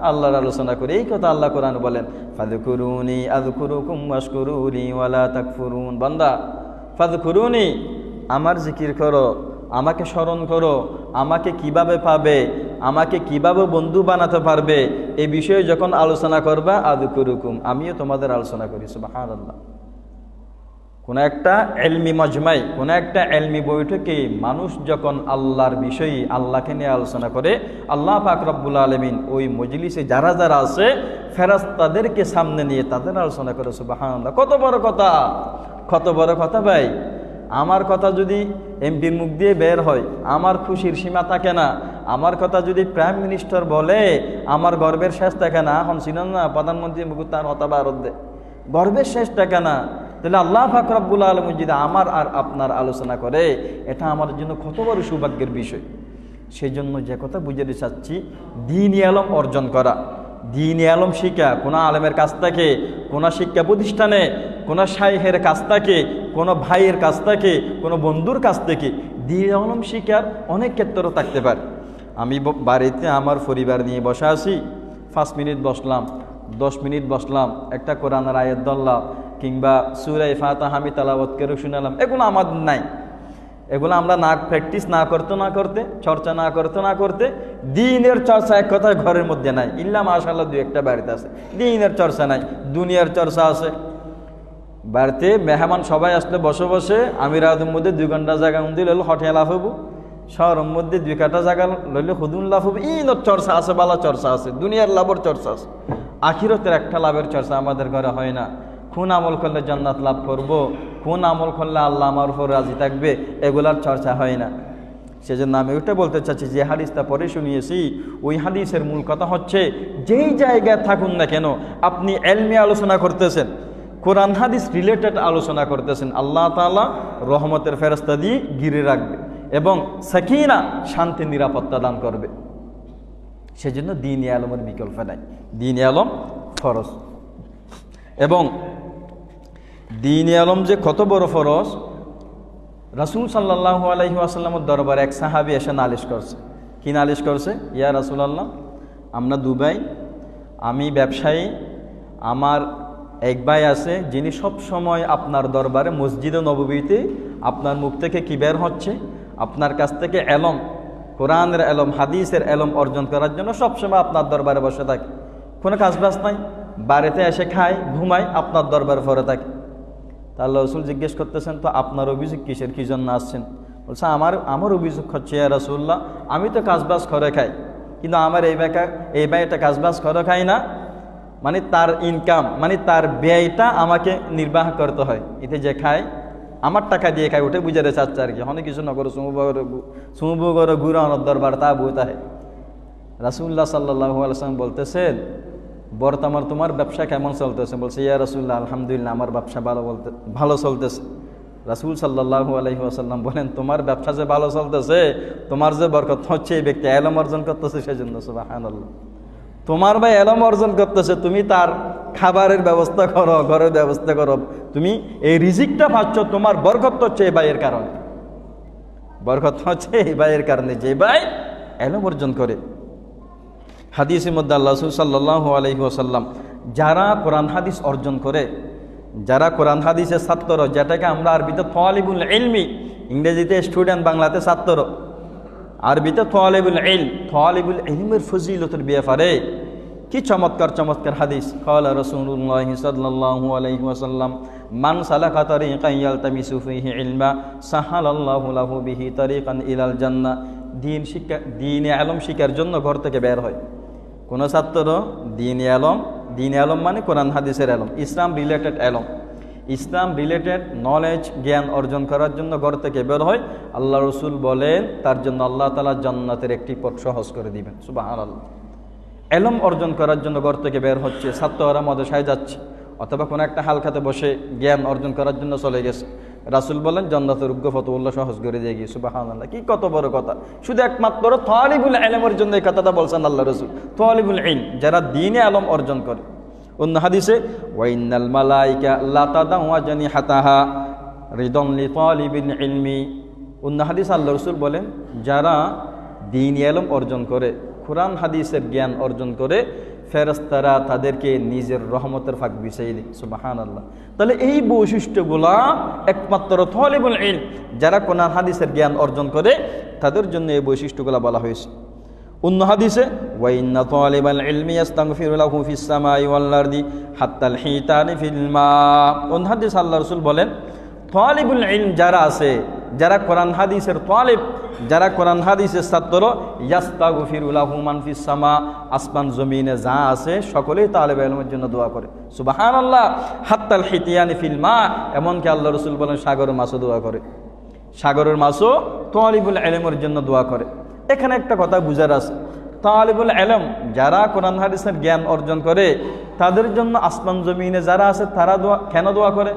আল্লাহর আলোচনা করি। এই কথা আল্লাহ কোরআন বলেন, ফাযকুরুনি আযকুরুকুম ওয়াশকুরুলি ওয়ালা তাকফুরুন। বান্দা, ফাযকুরুনি, আমার জিকির করো, আমাকে স্মরণ করো, আমাকে কিভাবে পাবে, আমাকে কিভাবে বন্ধু বানাতে পারবে, এই বিষয়ে যখন আলোচনা করবা, আযকুরুকুম, আমিও তোমাদের আলোচনা করি, সুবহানাল্লাহ। কোনো একটা এলমি মজমাই, কোনো একটা এলমি বৈঠকে মানুষ যখন আল্লাহর বিষয়ে আল্লাহকে নিয়ে আলোচনা করে, আল্লাহ পাক রব্বুল আলামিন ওই মজলিসে যারা যারা আছে ফেরেশতাদেরকে সামনে নিয়ে তাদের আলোচনা করে। সুবহানাল্লাহ, কত বড় কথা, কত বড় কথা ভাই। আমার কথা যদি এমপির মুখ দিয়ে বের হয় আমার খুশির সীমা থাকে না। আমার কথা যদি প্রাইম মিনিস্টার বলে আমার গর্বের শেষ থাকে না। এখন ছিলেন না প্রধানমন্ত্রী মুখ তার কথা ভারত দে, গর্বের শেষ থাকে না। তাহলে আল্লাহ পাক রব্বুল আলামিন যদি আমার আর আপনার আলোচনা করে, এটা আমার জন্য কত বড় সৌভাগ্যের বিষয়। সেই জন্য যে কথা বুঝাতে চাচ্ছি, দ্বীনি ইলম অর্জন করা, দ্বীনি ইলম শিক্ষা, কোনো আলেমের কাছ থেকে, কোনো শিক্ষা প্রতিষ্ঠানে, কোনো শাইখের কাছ থেকে, কোনো ভাইয়ের কাছ থেকে, কোনো বন্ধুর কাছ থেকে দ্বীনি ইলম শিক্ষার অনেক ক্ষেত্র থাকতে পারে। আমি বাড়িতে আমার পরিবার নিয়ে বসে আছি, 5 মিনিট বসলাম, 10 মিনিট বসলাম, একটা কোরআনের আয়াত ধরলাম, কিংবা সূরা ফাতিহা আমি তেলাওয়াত করে শুনালাম, এগুলো আমাদের নাই। এগুলো আমরা না প্র্যাকটিস না করতে চর্চা না করতে দ্বীনের চর্চা এক কথায় ঘরের মধ্যে নাই। ইল্লা মাশাআল্লাহ 2-1টা বাড়িতে আছে, দ্বীনের চর্চা নাই, দুনিয়ার চর্চা আছে। বাড়িতে মেহমান সবাই আসলে বসে বসে আমি রাতের মধ্যে 2 ঘন্টা জায়গা মধ্যে লইলে হঠে লাভ হবো, শহরের মধ্যে 2 কাটা জায়গা লইলে হুদুন লাভ হবো। ইনত চর্চা আছে, বালা চর্চা আছে, দুনিয়ার লাভের চর্চা আছে, আখিরাতের একটা লাভের চর্চা আমাদের ঘরে হয় না। কোন আমল করলে জান্নাত লাভ করব, কোন আমল করলে আল্লাহ আমার উপর রাজি থাকবে, এগুলার চর্চা হয় না। সেজন্য আমি ওইটা বলতে চাচ্ছি, যে হাদিসটা পরে শুনিয়েছি ওই হাদিসের মূল কথা হচ্ছে, যেই জায়গায় থাকুন না কেন আপনি এলমি আলোচনা করতেছেন, কোরআন হাদিস রিলেটেড আলোচনা করতেছেন, আল্লাহ তাআলা রহমতের ফেরেশতা দিয়ে ঘিরে রাখবে এবং সাকিনা শান্তি নিরাপত্তা দান করবে। সেজন্য দ্বীনি ইলমের বিকল্প নাই, দ্বীনি ইলম ফরজ। এবং দ্বীনি ইলম যে কত বড় ফরজ, রাসূল সাল্লাল্লাহু আলাইহি ওয়াসাল্লামের দরবারে এক সাহাবী এসে নালিশ করছে। কি নালিশ করছে? ইয়া রাসূলুল্লাহ, আমরা দুবাই, আমি ব্যবসায়ী, আমার এক ভাই আছে যিনি সব সময় আপনার দরবারে মসজিদে নববীতে আপনার মুখ থেকে কি বের হচ্ছে, আপনার কাছ থেকে এলম, কোরআনের এলম, হাদিসের এলম অর্জন করার জন্য সবসময় আপনার দরবারে বসে থাকে, কোনো কাজবাজ নাই, বাড়িতে এসে খায় ঘুমায়, আপনার দরবারে পড়ে থাকে। তা আল্লাহ রাসূল জিজ্ঞেস করতেছেন, তো আপনার অভিযোগ কিসের, কি জন্য আসছেন? বলছে আমার অভিযোগ হচ্ছে ইয়া রাসূলুল্লাহ, আমি তো কাজবাজ করে খাই, কিন্তু আমার এই ভাইটা কাজবাজ করে খাই না, মানে তার ইনকাম, মানে তার ব্যয়টা আমাকে নির্বাহ করতে হয়, এতে যে খায় আমার টাকা দিয়ে খায়, ওটা বুঝাতে চাচ্ছে আর কি। অনেক কিছু না করো সুমুবগর গুরানোর দরবার তা বইতে। রাসূলুল্লাহ সাল্লাল্লাহু আলাইহি ওয়াসাল্লাম বলতেছেন, বর্তমান তোমার ব্যবসা কেমন চলতেছে? বলছে ইয়া রাসূলুল্লাহ, আলহামদুলিল্লাহ আমার ব্যবসা ভালো চলতেছে। রাসূল সাল্লাল্লাহু আলাইহি ওয়াসাল্লাম বলেন, তোমার ব্যবসা যে ভালো চলতেছে, তোমার যে বরকত হচ্ছে, এই ব্যক্তি ইলম অর্জন করতেছে সেজন্য। সুবহানাল্লাহ, তোমার ভাই ইলম অর্জন করতেছে, তুমি তার খাবারের ব্যবস্থা করো, ঘরের ব্যবস্থা করো, তুমি এই রিজিকটা পাচ্ছ, তোমার বরকত হচ্ছে এই ভাইয়ের কারণে, বরকত হচ্ছে এই ভাইয়ের কারণে, যে ভাই ইলম অর্জন করে। হাদিসের মধ্যে আল্লাহ রাসূল সাল্লাল্লাহু আলাইহি ওয়াসাল্লাম যারা কোরআন হাদিস অর্জন করে, যারা কোরআন হাদিসের ছাত্র, যেটাকে আমরা আরবিতে তালিবুল ইলমি, ইংরেজিতে স্টুডেন্ট, বাংলাতে ছাত্র, আরবিতে তালিবুল ইলমের ফজিলতের ব্যাপারে কি চমৎকার চমৎকার হাদিস। ক্বালা রাসূলুল্লাহ সাল্লাল্লাহু আলাইহি ওয়াসাল্লাম, মান সালাকা তারিকান ইয়ালতামিসু ফীহি ইলমা সাহালাল্লাহু লাহু বিহি তারিকান ইলাল জান্নাহ। দ্বীনি ইলম শিখার জন্য ঘর থেকে বের হয় কোন ছাত্র, দ্বীনি ইলম মানে কোরআন হাদিসের ইলম, ইসলাম রিলেটেড ইলম, ইসলাম রিলেটেড নলেজ জ্ঞান অর্জন করার জন্য ঘর থেকে বের হয়, আল্লাহ রাসূল বলেন তার জন্য আল্লাহ তাআলা জান্নাতের একটি পথ সহজ করে দিবেন। সুবহানাল্লাহ, ইলম অর্জন করার জন্য ঘর থেকে বের হচ্ছে, ছাত্ররা মাদ্রাসায় যাচ্ছে অথবা কোনো একটা হালখাতে বসে জ্ঞান অর্জন করার জন্য চলে গেছে, রাসূল বলেন জান্নাতের ফতোয়াল্লাহ সহজ করে দিয়ে গিয়ে। সুবহানাল্লাহ, কি কত বড় কথা। শুধু একমাত্র তালিবুল ইলমের জন্য এই কথাটা বলছেন আল্লাহ রাসূল, তালিবুল ইলম, যারা দ্বীনি ইলম অর্জন করে। অন্য হাদিসে ওয়া ইন্নাল মালাইকা লা তাদাউ জানিহাতাহা রিদান লিতালিবিল ইলমি। অন্য হাদিস আল্লাহ রাসূল বলেন, যারা দ্বীনি ইলম অর্জন করে, কোরআন হাদিসের জ্ঞান অর্জন করে, ফেরেশতারা তাদেরকে নিজের রহমতের ফাঁক বিছিয়ে দেয়। সুবহানাল্লাহ, তাহলে এই বৈশিষ্ট্যগুলা একমাত্র তালিবুল ইলম, যারা কোরআন হাদিসের জ্ঞান অর্জন করে, তাদের জন্য এই বৈশিষ্ট্যগুলা বলা হয়েছে। অন্য হাদিসে ওয়া ইন্না তালিবাল ইলমি ইস্তাগফিরু লাহু ফিস সামাই ওয়াল আরদি হাত্তাল হিতানি ফিল মা। অন্য হাদিসে আল্লাহ রাসূল বলেন, তালিবুল ইলম যারা আছে, যারা কোরআন হাদিসের তালিব, যারা কোরআন হাদিসের ছাত্র, ইয়াস্তাগফিরু লাহু মান ফিস সামা, আসমান জমিনে যা আছে সকলেই তালিব ইলমের জন্য দোয়া করে। সুবহানাল্লাহ। হাত্তাল হিতিয়ানি ফিল মা, এমনকি আল্লাহ রাসূল বলেন সাগরের মাছও দোয়া করে, সাগরের মাছও তালিবুল ইলমের জন্য দোয়া করে। এখানে একটা কথা বুঝার আছে, তালিবুল ইলম যারা কোরআন হাদিসের জ্ঞান অর্জন করে তাদের জন্য আসমান জমিনে যারা আছে তারা কেন দোয়া করে,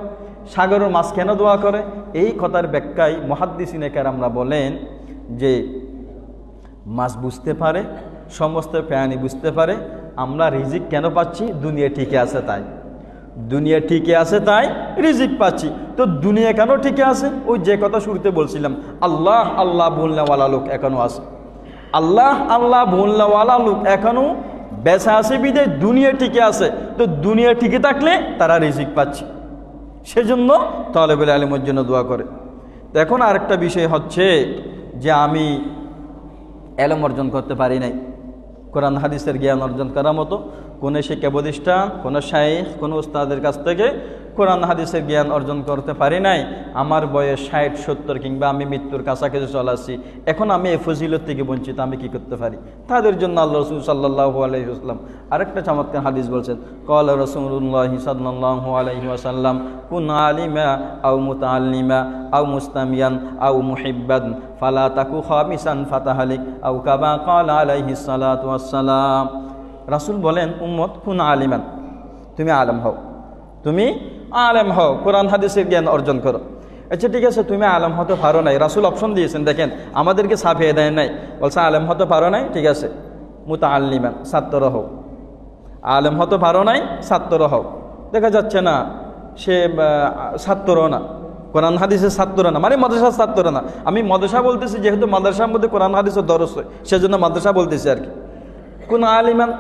সাগরের মাছ কেন দোয়া করে? এই কথার ব্যাখ্যায় মুহাদ্দিসিনে কেরামরা বলেন যে মাছ বুঝতে পারে, সমস্ত প্রাণী বুঝতে পারে আমরা রিজিক কেন পাচ্ছি, দুনিয়া ঠিকই আছে তাই, দুনিয়া ঠিকই আছে তাই রিজিক পাচ্ছি। তো দুনিয়া কেন ঠিকই আছে? ওই যে কথা শুরুতে বলছিলাম, আল্লাহ আল্লাহ বলনেওয়ালা লোক এখনো আছে, আল্লাহ আল্লাহ বলনেওয়ালা লোক এখনো বেঁচে আছে বিদে দুনিয়া ঠিকই আছে। তো দুনিয়া ঠিকই থাকলে তারা রিজিক পাচ্ছে, সেজন্য তালিবুল ইলমের জন্য দোয়া করে। তো এখন আরেকটা বিষয় হচ্ছে যে আমি ইলম অর্জন করতে পারি নাই, কোরআন হাদিসের জ্ঞান অর্জন করার মতো কোনো শিক্ষা প্রতিষ্ঠান, কোনো শাইখ, কোনো উস্তাদের কাছ থেকে কোরআন হাদিসের জ্ঞান অর্জন করতে পারি নাই। আমার বয়স 60, 70 কিংবা আমি মৃত্যুর কাছাকাছি চলে আসছি, এখন আমি এই ফজিলত থেকে বঞ্চিত, আমি কি করতে পারি? তাদের জন্য আল্লাহ রাসূল সাল্লাল্লাহু আলাইহি ওয়াসাল্লাম আরেকটা চমৎকার হাদিস বলছেন, ক্বালা রাসূলুল্লাহ সাল্লাল্লাহু আলাইহি ওয়াসাল্লাম কুন আলিমা আও মুতাআল্লিমা আও মুস্তামিয়ান আও মুহিব্বান ফালা তাকু খামিসান ফাতাহালিক আও কামা ক্বালা আলাইহিস সালাতু ওয়াসসালাম। রাসূল বলেন, উম্মত কুন আলিমান, তুমি আলেম হও, তুমি আলেম হও, কোরআন হাদিসের জ্ঞান অর্জন করো। আচ্ছা ঠিক আছে, তুমি আলেম হতে পারো নাই, রাসূল অপশন দিয়েছেন, দেখেন আমাদেরকে ছাপিয়ে দেয় নাই, বলছে আলেম হতে পারো নাই, ঠিক আছে মুতাআল্লিমান, ছাত্র হও। আলেম হতে পারো নাই, ছাত্র হও। দেখা যাচ্ছে না সে ছাত্র না, কোরআন হাদিসের ছাত্র না, মানে মাদ্রাসার ছাত্র না। আমি মাদ্রাসা বলতেছি যেহেতু মাদ্রাসার মধ্যে কোরআন হাদিসের দরস হয়, সেজন্য মাদ্রাসা বলতেছি আর কি। কোন আলিমান,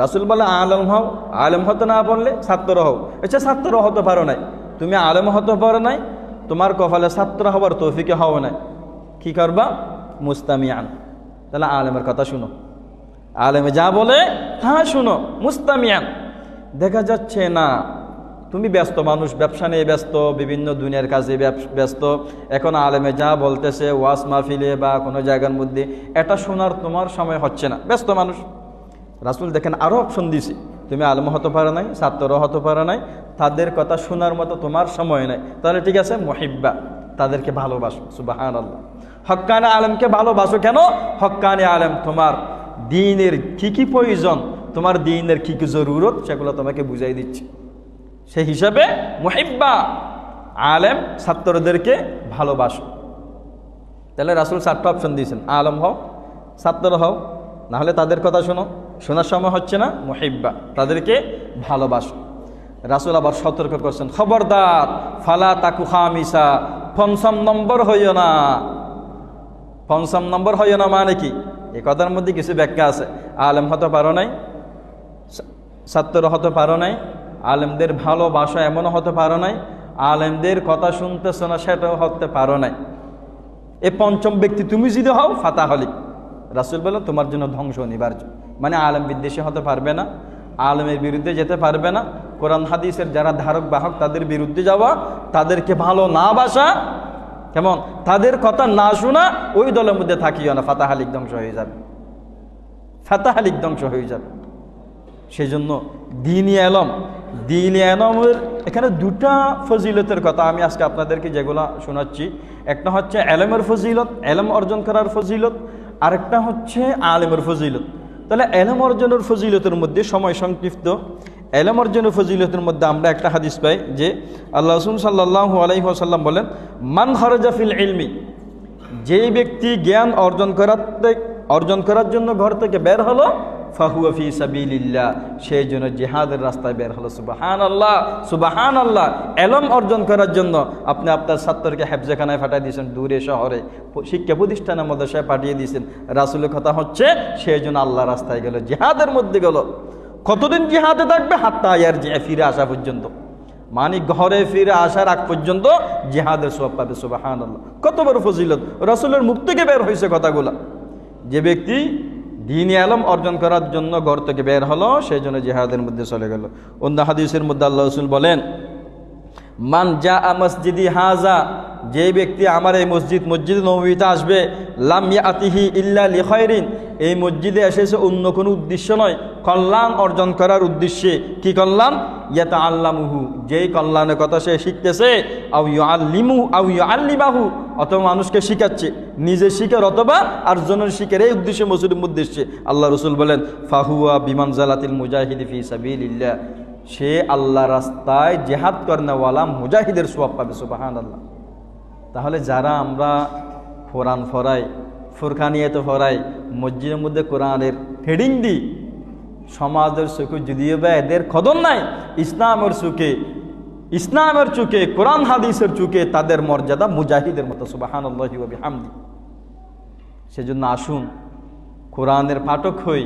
রাসূল বলে আলেম হও, আলেম হতে না পারলে ছাত্র হও। আচ্ছা ছাত্র হতে পারো নাই, তুমি আলেম হতে পারো নাই, তোমার কপালে ছাত্র হবার তৌফিকে হও নাই, কি করবা? মুস্তামিয়ান, তাহলে আলেমের কথা শুনো, আলেমে যা বলে হ্যাঁ শুনো, মুস্তামিয়ান। দেখা যাচ্ছে না তুমি ব্যস্ত মানুষ, ব্যবসা নিয়ে ব্যস্ত, বিভিন্ন দুনিয়ার কাজে ব্যস্ত, এখন আলেমে যা বলতেছে ওয়াজ মাহফিলে বা কোনো জায়গার মধ্যে এটা শোনার তোমার সময় হচ্ছে না, ব্যস্ত মানুষ। রাসূল দেখেন আরও অপশন দিছি, তুমি আলেম হতে পারো নাই, ছাত্র হতে পারো নাই, তাদের কথা শোনার মতো তোমার সময় নাই, তাহলে ঠিক আছে মুহিব্বা, তাদেরকে ভালোবাসো। সুবহানাল্লাহ। হক্কানি আলেমকে ভালোবাসো কেন? হক্কানি আলেম তোমার দ্বীনের কি কি প্রয়োজন, তোমার দ্বীনের কি কি জরুরত সেগুলো তোমাকে বুঝাই দিচ্ছে। সেই হিসাবে মুহিব্বা, আলেম ছাত্রদেরকে ভালোবাসো। তাহলে রাসূল 4টা অপশন দিয়েছেন, আলেম হও, ছাত্র হও, নাহলে তাদের কথা শোনো, শোনার সময় হচ্ছে না, মুহিব্বা, তাদেরকে ভালোবাসো। রাসূল আবার সতর্ক করছেন, খবরদার ফালা তাকু খামিসা, ৫ম নম্বর হইও না। ৫ম নম্বর হইও না মানে কি? এই কথার মধ্যে কিছু ব্যাখ্যা আছে। আলেম হতে পারো নাই, ছাত্র হতে পারো নাই, আলেমদের ভালোবাসা এমনও হতে পারো নাই, আলেমদের কথা শুনতেছ না সেটাও হতে পারো নাই। এই ৫ম ব্যক্তি তুমি যদি হও ফাতাহলিক, রাসূল বলেন তোমার জন্য ধ্বংস অনিবার্য। মানে আলেম বিদ্বেষী হতে পারবে না, আলেমের বিরুদ্ধে যেতে পারবে না, কোরআন হাদিসের যারা ধারক বাহক তাদের বিরুদ্ধে যাওয়া, তাদেরকে ভালো না বাসা, কেমন তাদের কথা না শোনা, ওই দলের মধ্যে থাকিও না, ফাতাহলিক ধ্বংস হয়ে যাবে, ফাতাহলিক ধ্বংস হয়ে যাবে। সেই জন্য দ্বীনি এলমের এখানে 2টা ফজিলতের কথা আমি আজকে আপনাদেরকে যেগুলো শোনাচ্ছি, একটা হচ্ছে এলমের ফজিলত, এলম অর্জন করার ফজিলত, আরেকটা হচ্ছে আলেমের ফজিলত। তাহলে এলম অর্জনের ফজিলতের মধ্যে সময় সংক্ষিপ্ত, এলম অর্জনের ফজিলতের মধ্যে আমরা একটা হাদিস পাই যে আল্লাহ রাসূল সাল্লাল্লাহু আলাইহি ওয়াসাল্লাম বলেন, মান খারাজা ফিল ইলমি, যেই ব্যক্তি জ্ঞান অর্জন করার জন্য ঘর থেকে বের হলো, ফাহুয়া ফি সাবিলিল্লাহ, সেই জন্য জিহাদের রাস্তায় বের হলো। সুবহানাল্লাহ, সুবহানাল্লাহ। এলম অর্জন করার জন্য আপনি আপনার ছাত্রকে হেফজেখানায় পাঠিয়ে দিয়েছেন, দূরে শহরে শিক্ষা প্রতিষ্ঠানের মাদ্রাসায় পাঠিয়ে দিয়েছেন, রাসূলের কথা হচ্ছে সেই জন্য আল্লাহ রাস্তায় গেল, জিহাদের মধ্যে গেল। কতদিন জিহাদে থাকবে? হাত্তা ইয়ারজিআ, ফিরে আসা পর্যন্ত, মানে ঘরে ফিরে আসার আগ পর্যন্ত জিহাদের সওয়াব পাবে। সুবহানাল্লাহ, কত বড় ফজিলত, রাসূলের মুখ থেকে বের হয়েছে কথাগুলা। যে ব্যক্তি দ্বীনি ইলম অর্জন করার জন্য ঘর থেকে বের হলো, সেই জন্য জিহাদের মধ্যে চলে গেল। অন্য হাদিসের মধ্যে আল্লাহ রাসূল বলেন, মান জা মসজিদি হাজা, যে ব্যক্তি আমার এই মসজিদ নববীতে আসবে, লাম ইয়াতিহি ইল্লা লিখাইরিন, এই মসজিদে এসেছে অন্য কোনো উদ্দেশ্য নয়, কল্যাণ অর্জন করার উদ্দেশ্যে। কি কল্যাণ? ইয়াতাআল্লামুহু, যেই কল্যাণের কথা সে শিখতেছে, আও ইউআল্লিমাহু, অথবা মানুষকে শিখাচ্ছে, নিজে শিখার অথবা আরেকজনের শিখার, এই উদ্দেশ্যে মসজিদের মধ্যে এসছে। আল্লাহ রাসূল বলেন ফাহুয়া বিমানজালাতিল মুজাহিদি ফি সাবিলিল্লাহ, সে আল্লাহ রাস্তায় জেহাদ করনেওয়ালা মুজাহিদের সওয়াব পাবে। সুবহানাল্লাহ। তাহলে যারা আমরা কোরআন ফরাই, ফুরকানিয়াত ফরাই, মসজিদের মধ্যে কোরআনের হেডিং দিই, সমাজের চোখে যদিও বা এদের কদর নাই, ইসলামের চোখে কোরআন হাদিসের চোখে তাদের মর্যাদা মুজাহিদের মতো। সুবহানাল্লাহি ওয়া বিহামদি। সেজন্য আসুন কোরআনের পাঠক হই,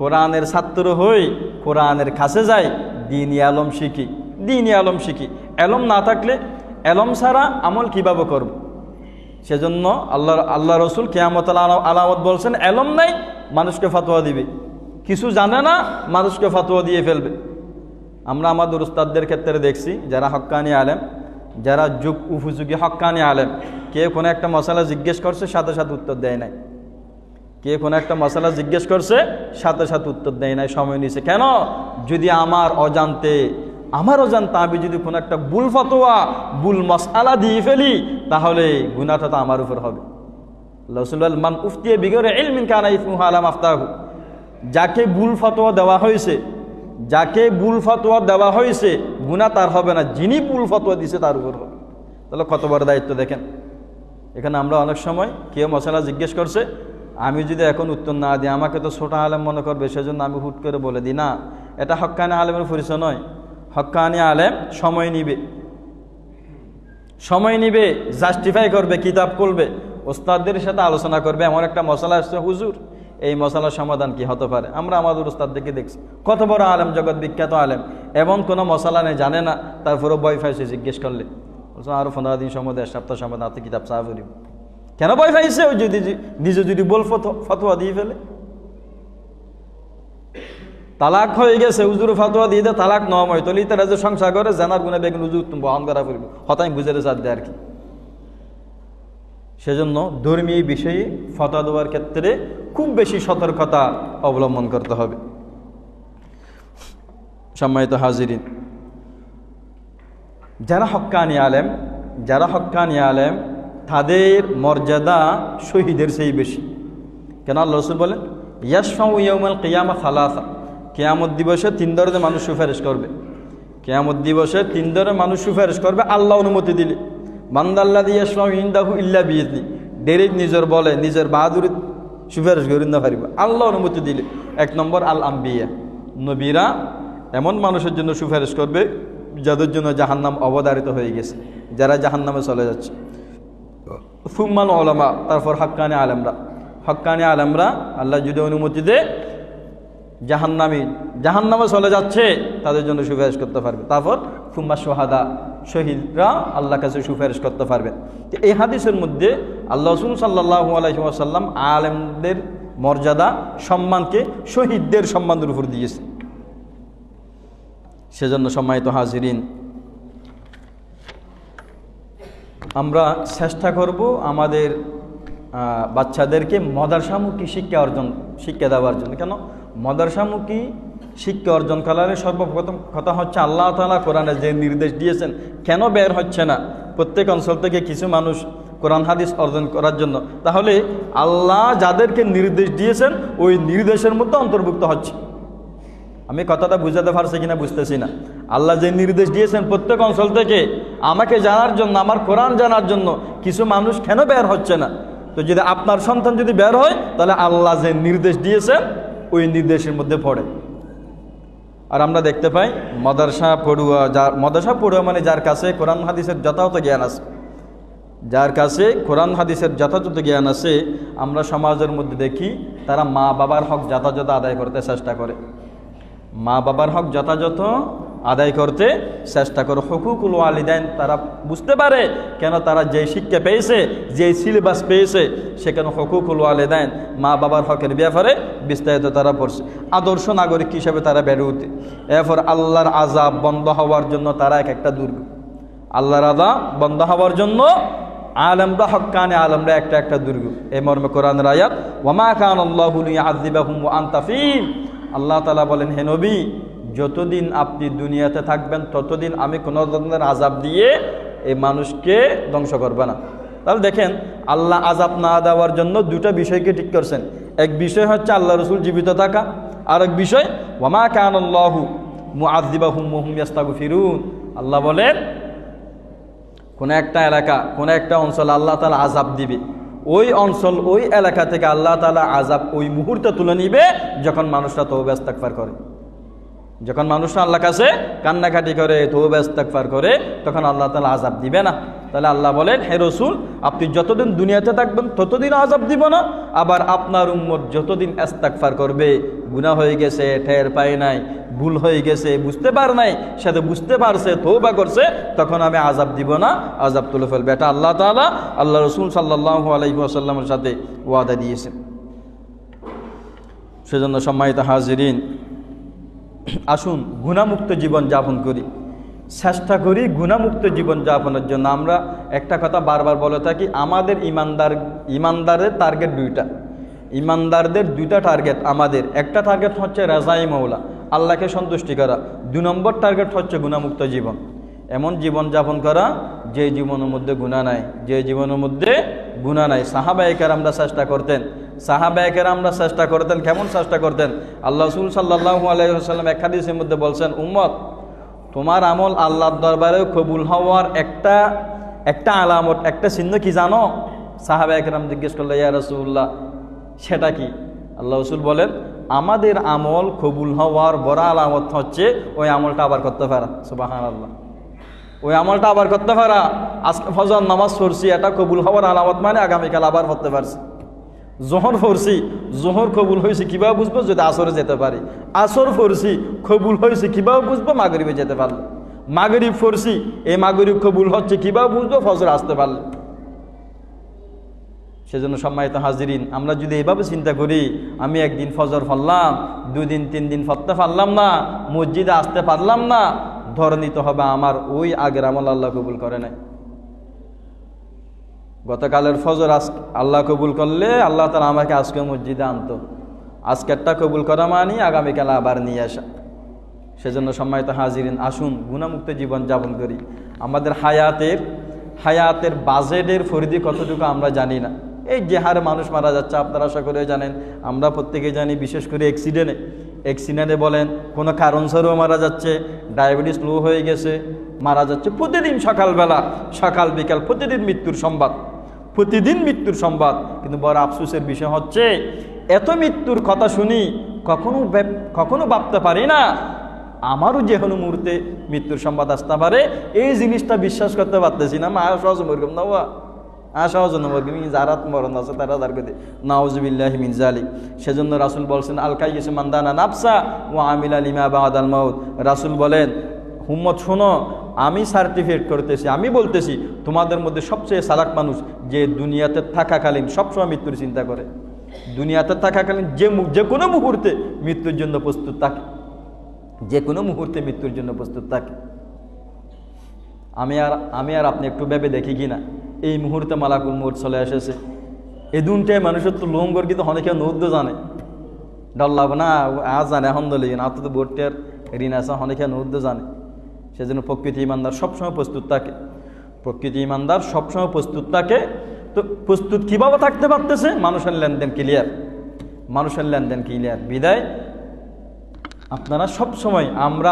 কোরআনের ছাত্র হই, কোরআনের কাছে যাই, দ্বীনি আলম শিখি। এলম না থাকলে, এলম ছাড়া আমল কিভাবে করব? সেজন্য আল্লাহ রসুল কিয়ামতের আলামত বলছেন, এলম নাই মানুষকে ফতোয়া দিবে, কিছু জানে না মানুষকে ফতোয়া দিয়ে ফেলবে। আমরা আমাদের উস্তাদদের ক্ষেত্রে দেখছি, যারা হক্কানি আলেম, যারা যুগ উপযোগী হক্কানি আলেম, কে কোনো একটা মশালা জিজ্ঞেস করছে সাথে সাথে উত্তর দেয় নাই, কে কোনো একটা মশালা জিজ্ঞেস করছে সাথে সাথে উত্তর দেয় নাই, সময় নিয়েছে। কেন? যদি আমার অজান্তে আমি যদি কোনো একটা ভুল ফতোয়া, ভুল মশালা দিয়ে ফেলি, তাহলে গুনাহটা তো আমার উপর হবে। রাসূল বলেন, মান উফতিয়া বিগৈরি ইলমিন কানা ইসমুহু আলা মাফতাহু, যাকে ভুল ফতোয়া দেওয়া হয়েছে, গুনাহ তার হবে না, যিনি ভুল ফতোয়া দিয়েছে তার উপর হবে। তাহলে কত বড় দায়িত্ব দেখেন। এখানে আমরা অনেক সময় কেউ মশালা জিজ্ঞেস করছে, আমি যদি এখন উত্তর না দিই আমাকে তো ছোট আলেম মনে করবে, সেজন্য আমি হুট করে বলে দিই না। এটা হক্কানি আলেমের পরিচয় নয়। হক্কানি আলেম সময় নিবে, জাস্টিফাই করবে, কিতাব করবে, ওস্তাদদের সাথে আলোচনা করবে। এমন একটা মশালা আসছে, হুজুর এই মশালার সমাধান কি হতে পারে? আমরা আমাদের ওস্তাদদেরকে দেখছি, কত বড় আলেম, জগৎ বিখ্যাত আলেম, এবং কোনো মশালা নেই, জানে না, তারপরেও ভয় পাইছে জিজ্ঞেস করলে। আরো 15 দিন সময়, 1 সপ্তাহ সময়, হাতে কিতাব চাহ করিব। কেন ভয় পাইছে? ওই নিজে যদি বল ফতোয়া দিয়ে ফেলে। তালাক হয়ে গেছে, হুজুর ফতোয়া দিয়ে দেয় তালাক নয়, তলি তারা যে সংসার করে জানার গুণে বেগুন হুজুর তুমি বহন করা করবো, হতাই বুঝে চার দেয় আর কি। সেজন্য ধর্মীয় বিষয়ে ফতোয়া দেওয়ার ক্ষেত্রে খুব বেশি সতর্কতা অবলম্বন করতে হবে। সম্মানিত হাজিরিন, যারা হক্কানি আলেম তাদের মর্যাদা শহীদের চেয়ে বেশি। কেন? আল্লাহ রাসূল বলেন, ইয়াশফাউ ইয়াউমাল কিয়ামা সালাসা, কিয়ামত দিবসে 3 ধরনের মানুষ সুপারিশ করবে। কিয়ামত দিবসে 3 ধরনের মানুষ সুপারিশ করবে আল্লাহ অনুমতি দিলে। বান্দাল্লাযী ইয়াশফাউ ইনদাহু ইল্লা বিইذনি, ডাইরেক্ট নিজের বলে, নিজের বাহাদুরি সুপারিশ করেন না পারিবা, আল্লাহ অনুমতি দিলে। 1 নম্বর আল আম্বিয়া, নবীরা এমন মানুষের জন্য সুপারিশ করবে যাদের জন্য জাহান্নাম অবধারিত হয়ে গেছে, যারা জাহান্নামে চলে যাচ্ছে। সুম্মাল উলামা, তারপর হক্কানি আলেমরা আল্লাহ যদি অনুমতি দেয় জাহান্নামে চলে যাচ্ছে তাদের জন্য সুপারিশ করতে পারবে। তারপর সুম্মা শুহাদা, শহীদরা আল্লাহর কাছে সুপারিশ করতে পারবে। তো এই হাদিসের মধ্যে আল্লাহ রাসূল সাল্লাল্লাহু আলাইহি ওয়াসাল্লাম আলেমদের মর্যাদা, সম্মানকে শহীদদের সম্মানের উপর দিয়েছে। সেজন্য সম্মানিত হাজিরিন, আমরা চেষ্টা করব আমাদের বাচ্চাদেরকে মাদ্রাসামুখী শিক্ষা দেওয়ার জন্য। কেন? মাদ্রাসামুখী শিক্ষা অর্জন করার সর্বপ্রথম কথা হচ্ছে আল্লাহ তাআলা কোরআনে যে নির্দেশ দিয়েছেন, কেন বের হচ্ছে না প্রত্যেক অঞ্চল থেকে কিছু মানুষ কোরআন হাদিস অর্জন করার জন্য? তাহলে আল্লাহ যাদেরকে নির্দেশ দিয়েছেন ওই নির্দেশের মধ্যে অন্তর্ভুক্ত হচ্ছে। আমি কথাটা বুঝাতে পারছি কিনা বুঝতেছি না। আল্লাহ যে নির্দেশ দিয়েছেন প্রত্যেক অঞ্চল থেকে আমাকে জানার জন্য, আমার কোরআন জানার জন্য, কিছু মানুষ কেন বের হচ্ছে না? তো যদি আপনার সন্তান যদি বের হয়, তাহলে আল্লাহ যে নির্দেশ দিয়েছেন ওই নির্দেশের মধ্যে পড়ে। আর আমরা দেখতে পাই মাদ্রাসা পড়ুয়া মানে যার কাছে কোরআন হাদিসের যথাযথ জ্ঞান আছে, আমরা সমাজের মধ্যে দেখি তারা মা বাবার হক যথাযথ আদায় করতে চেষ্টা করে। হুকুকুল ওয়ালিদাইন তারা বুঝতে পারে, কেন? তারা যে শিক্ষা পেয়েছে, যে সিলেবাস পেয়েছে, সেখানে হুকুকুল ওয়ালিদাইন মা বাবার হকের ব্যাপারে বিস্তারিত তারা পড়ছে। আদর্শ নাগরিক হিসেবে তারা বেড়ে উঠে। এরপর আল্লাহর আযাব বন্ধ হওয়ার জন্য তারা একটা দুর্গ। আল্লাহর রাজা বন্ধ হওয়ার জন্য আলেমরা হক্কানে আলেমরা একটা একটা দুর্গ। এই মর্মে কোরআনের আয়াত, ওয়ামা কানাল্লাহু লিয়ুআযিবাহুম ওয়া আনতা ফীহিম। আল্লাহ তাআলা বলেন, হে নবী, যতদিন আপনি দুনিয়াতে থাকবেন ততদিন আমি কোনো ধরনের আযাব দিয়ে এই মানুষকে ধ্বংস করব না। তাহলে দেখেন, আল্লাহ আযাব না দেওয়ার জন্য দুটা বিষয়কে ঠিক করছেন। এক বিষয় হচ্ছে আল্লাহ রসুল জীবিত থাকা, আর এক বিষয় ওয়ামা কানাল্লাহু মুআযিবাহুম ওয়া হুম ইস্তাগফিরুন। আল্লাহ বলেন, কোন একটা এলাকা, কোন একটা অঞ্চল আল্লাহ তাআলা আযাব দিবে, ওই অঞ্চল ওই এলাকা থেকে আল্লাহ তাআলা আযাব ওই মুহূর্তে তুলে নিবে যখন মানুষরা তওবা ইস্তিগফার করে। যখন মানুষরা আল্লাহর কাছে কান্নাকাটি করে, তওবা ইস্তিগফার করে, তখন আল্লাহ তাআলা আযাব দিবে না। তাহলে আল্লাহ বলেন, হে রাসূল, আপনি যতদিন দুনিয়াতে থাকবেন ততদিন আযাব দিব না। আবার আপনার উম্মত যতদিন ইস্তিগফার করবে, গুনাহ হয়ে গেছে, টের পায় নাই, ভুল হয়ে গেছে, বুঝতে পার নাই, সাথে বুঝতে পারছে, তওবা করছে, তখন আমি আযাব দিব না, আযাব তুলে ফেলবে। এটা আল্লাহ তাআলা আল্লাহ রাসূল সাল্লাল্লাহু আলাইহি ওয়াসাল্লামের সাথে ওয়াদা দিয়েছেন। সেজন্য সম্মানিত হাজিরিন, আসুন গুনাহমুক্ত জীবন যাপন করি, চেষ্টা করি গুনাহমুক্ত জীবন যাপনের জন্য। আমরা একটা কথা বারবার বলে থাকি, আমাদের ইমানদারের টার্গেট দুইটা। ইমানদারদের দুইটা টার্গেট আমাদের। একটা টার্গেট হচ্ছে রাজাই মৌলা, আল্লাহকে সন্তুষ্টি করা। 2 নম্বর টার্গেট হচ্ছে গুনাহমুক্ত জীবন। এমন জীবন যাপন করা যে জীবনের মধ্যে গুনাহ নাই, যে জীবনের মধ্যে গুনাহ নাই। সাহাবায়ে কেরামরা চেষ্টা করতেন, সাহাবায়ে কেরামরা চেষ্টা করতেন। কেমন চেষ্টা করতেন? আল্লাহ রাসূল সাল্লাল্লাহু আলাইহি ওয়াসাল্লাম এক হাদিসের মধ্যে বলছেন, উম্মত, তোমার আমল আল্লাহর দরবারে কবুল হওয়ার একটা আলামত, একটা চিহ্ন কি জানো? সাহাবায়ে কেরাম জিজ্ঞেস করলেন, ইয়া রাসূলুল্লাহ, সেটা কি? আল্লাহ রাসূল বলেন, আমাদের আমল কবুল হওয়ার বড় আলামত হচ্ছে ওই আমলটা আবার করতে পারা। সুবহানাল্লাহ, ওই আমলটা আবার করতে পারা। আজকে ফজর নামাজ পড়ছি, এটা কবুল হওয়ার আলামত, মানে আগামীকাল আবার পড়তে পারছি। জোহর পড়ছি, জোহর কবুল হয়েছে কিভাবে বুঝবো? যদি আসরে যেতে পারি। আসর পড়ছি, কবুল হয়েছে কিভাবে বুঝবো? মাগরিবে যেতে পারলে। মাগরিব পড়ছি, এই মাগরিব কবুল হচ্ছে কিভাবে বুঝবো? ফজর আসতে পারলে। সেজন্য সম্মানিত হাজিরিন, আমরা যদি এভাবে চিন্তা করি, আমি একদিন ফজর পড়লাম, 2 দিন 3 দিন পড়তে পারলাম না, মসজিদে আসতে পারলাম না, ধরে নিতে হবে আমার ওই আগের আমল আল্লাহ কবুল করে নাই। গতকালের ফজর আল্লাহ কবুল করলে আল্লাহ তাআলা আমাকে আজকে মসজিদে আনতো। আজকেরটা কবুল করা মানে আগামীকাল আবার নিয়ে আসা। সেজন্য সম্মানিত হাজিরিন, আসুন গুনাহমুক্ত জীবন যাপন করি। আমাদের হায়াতের বাজেটের পরিধি কতটুকু আমরা জানি না। এই যে হারে মানুষ মারা যাচ্ছে আপনারা আশা করে জানেন, আমরা প্রত্যেকে জানি। বিশেষ করে অ্যাক্সিডেন্টে বলেন, কোনো কারণ ছাড়াও মারা যাচ্ছে, ডায়াবেটিস লো হয়ে গেছে, মারা যাচ্ছে প্রতিদিন। সকালবেলা সকাল বিকাল প্রতিদিন মৃত্যুর সংবাদ। কিন্তু বড় আফসোসের বিষয় হচ্ছে, এত মৃত্যুর কথা শুনি, কখনো ভাবতে পারি না আমারও যে কোনো মুহূর্তে মৃত্যুর সংবাদ আসতে পারে। এই জিনিসটা বিশ্বাস করতে পারতেছি না। মা সহজ মরগম না, সহজ নমরগম, যারাত মরণ আছে তারা তার গতি নাউজুবিল্লাহি মিন যালিক। সেজন্য রাসূল বলছেন, আল কাইয়িসু মান দানা নাফসা ওয়া আমিলা লিমা বাদাল মাউত। রাসূল বলেন, উম্মত শোনো, আমি সার্টিফিকেট করতেছি, আমি বলতেছি, তোমাদের মধ্যে সবচেয়ে চালাক মানুষ যে দুনিয়াতে থাকাকালীন সবসময় মৃত্যুর চিন্তা করে। দুনিয়াতে থাকাকালীন যে কোনো মুহূর্তে মৃত্যুর জন্য প্রস্তুত থাকে, যে কোনো মুহূর্তে মৃত্যুর জন্য প্রস্তুত থাকে। আমি আর আপনি একটু ভেবে দেখি কিনা, এই মুহূর্তে মালাকুল মউত চলে এসেছে। এই দুনটায় মানুষের তো লোঙ্গর, কিন্তু অনেকে নৌদ্য জানে, ডর লাগবে না, আজ জানে আলহামদুলিল্লাহ, না তো বোর্ডটার ঋণ আছে, অনেকে নৌদ্য জানে। সেজন্য প্রকৃতি ইমানদার সবসময় প্রস্তুত থাকে। তো প্রস্তুত কীভাবে থাকতে পারতেছে? মানুষের লেনদেন ক্লিয়ার। বিদায় আপনারা সবসময়,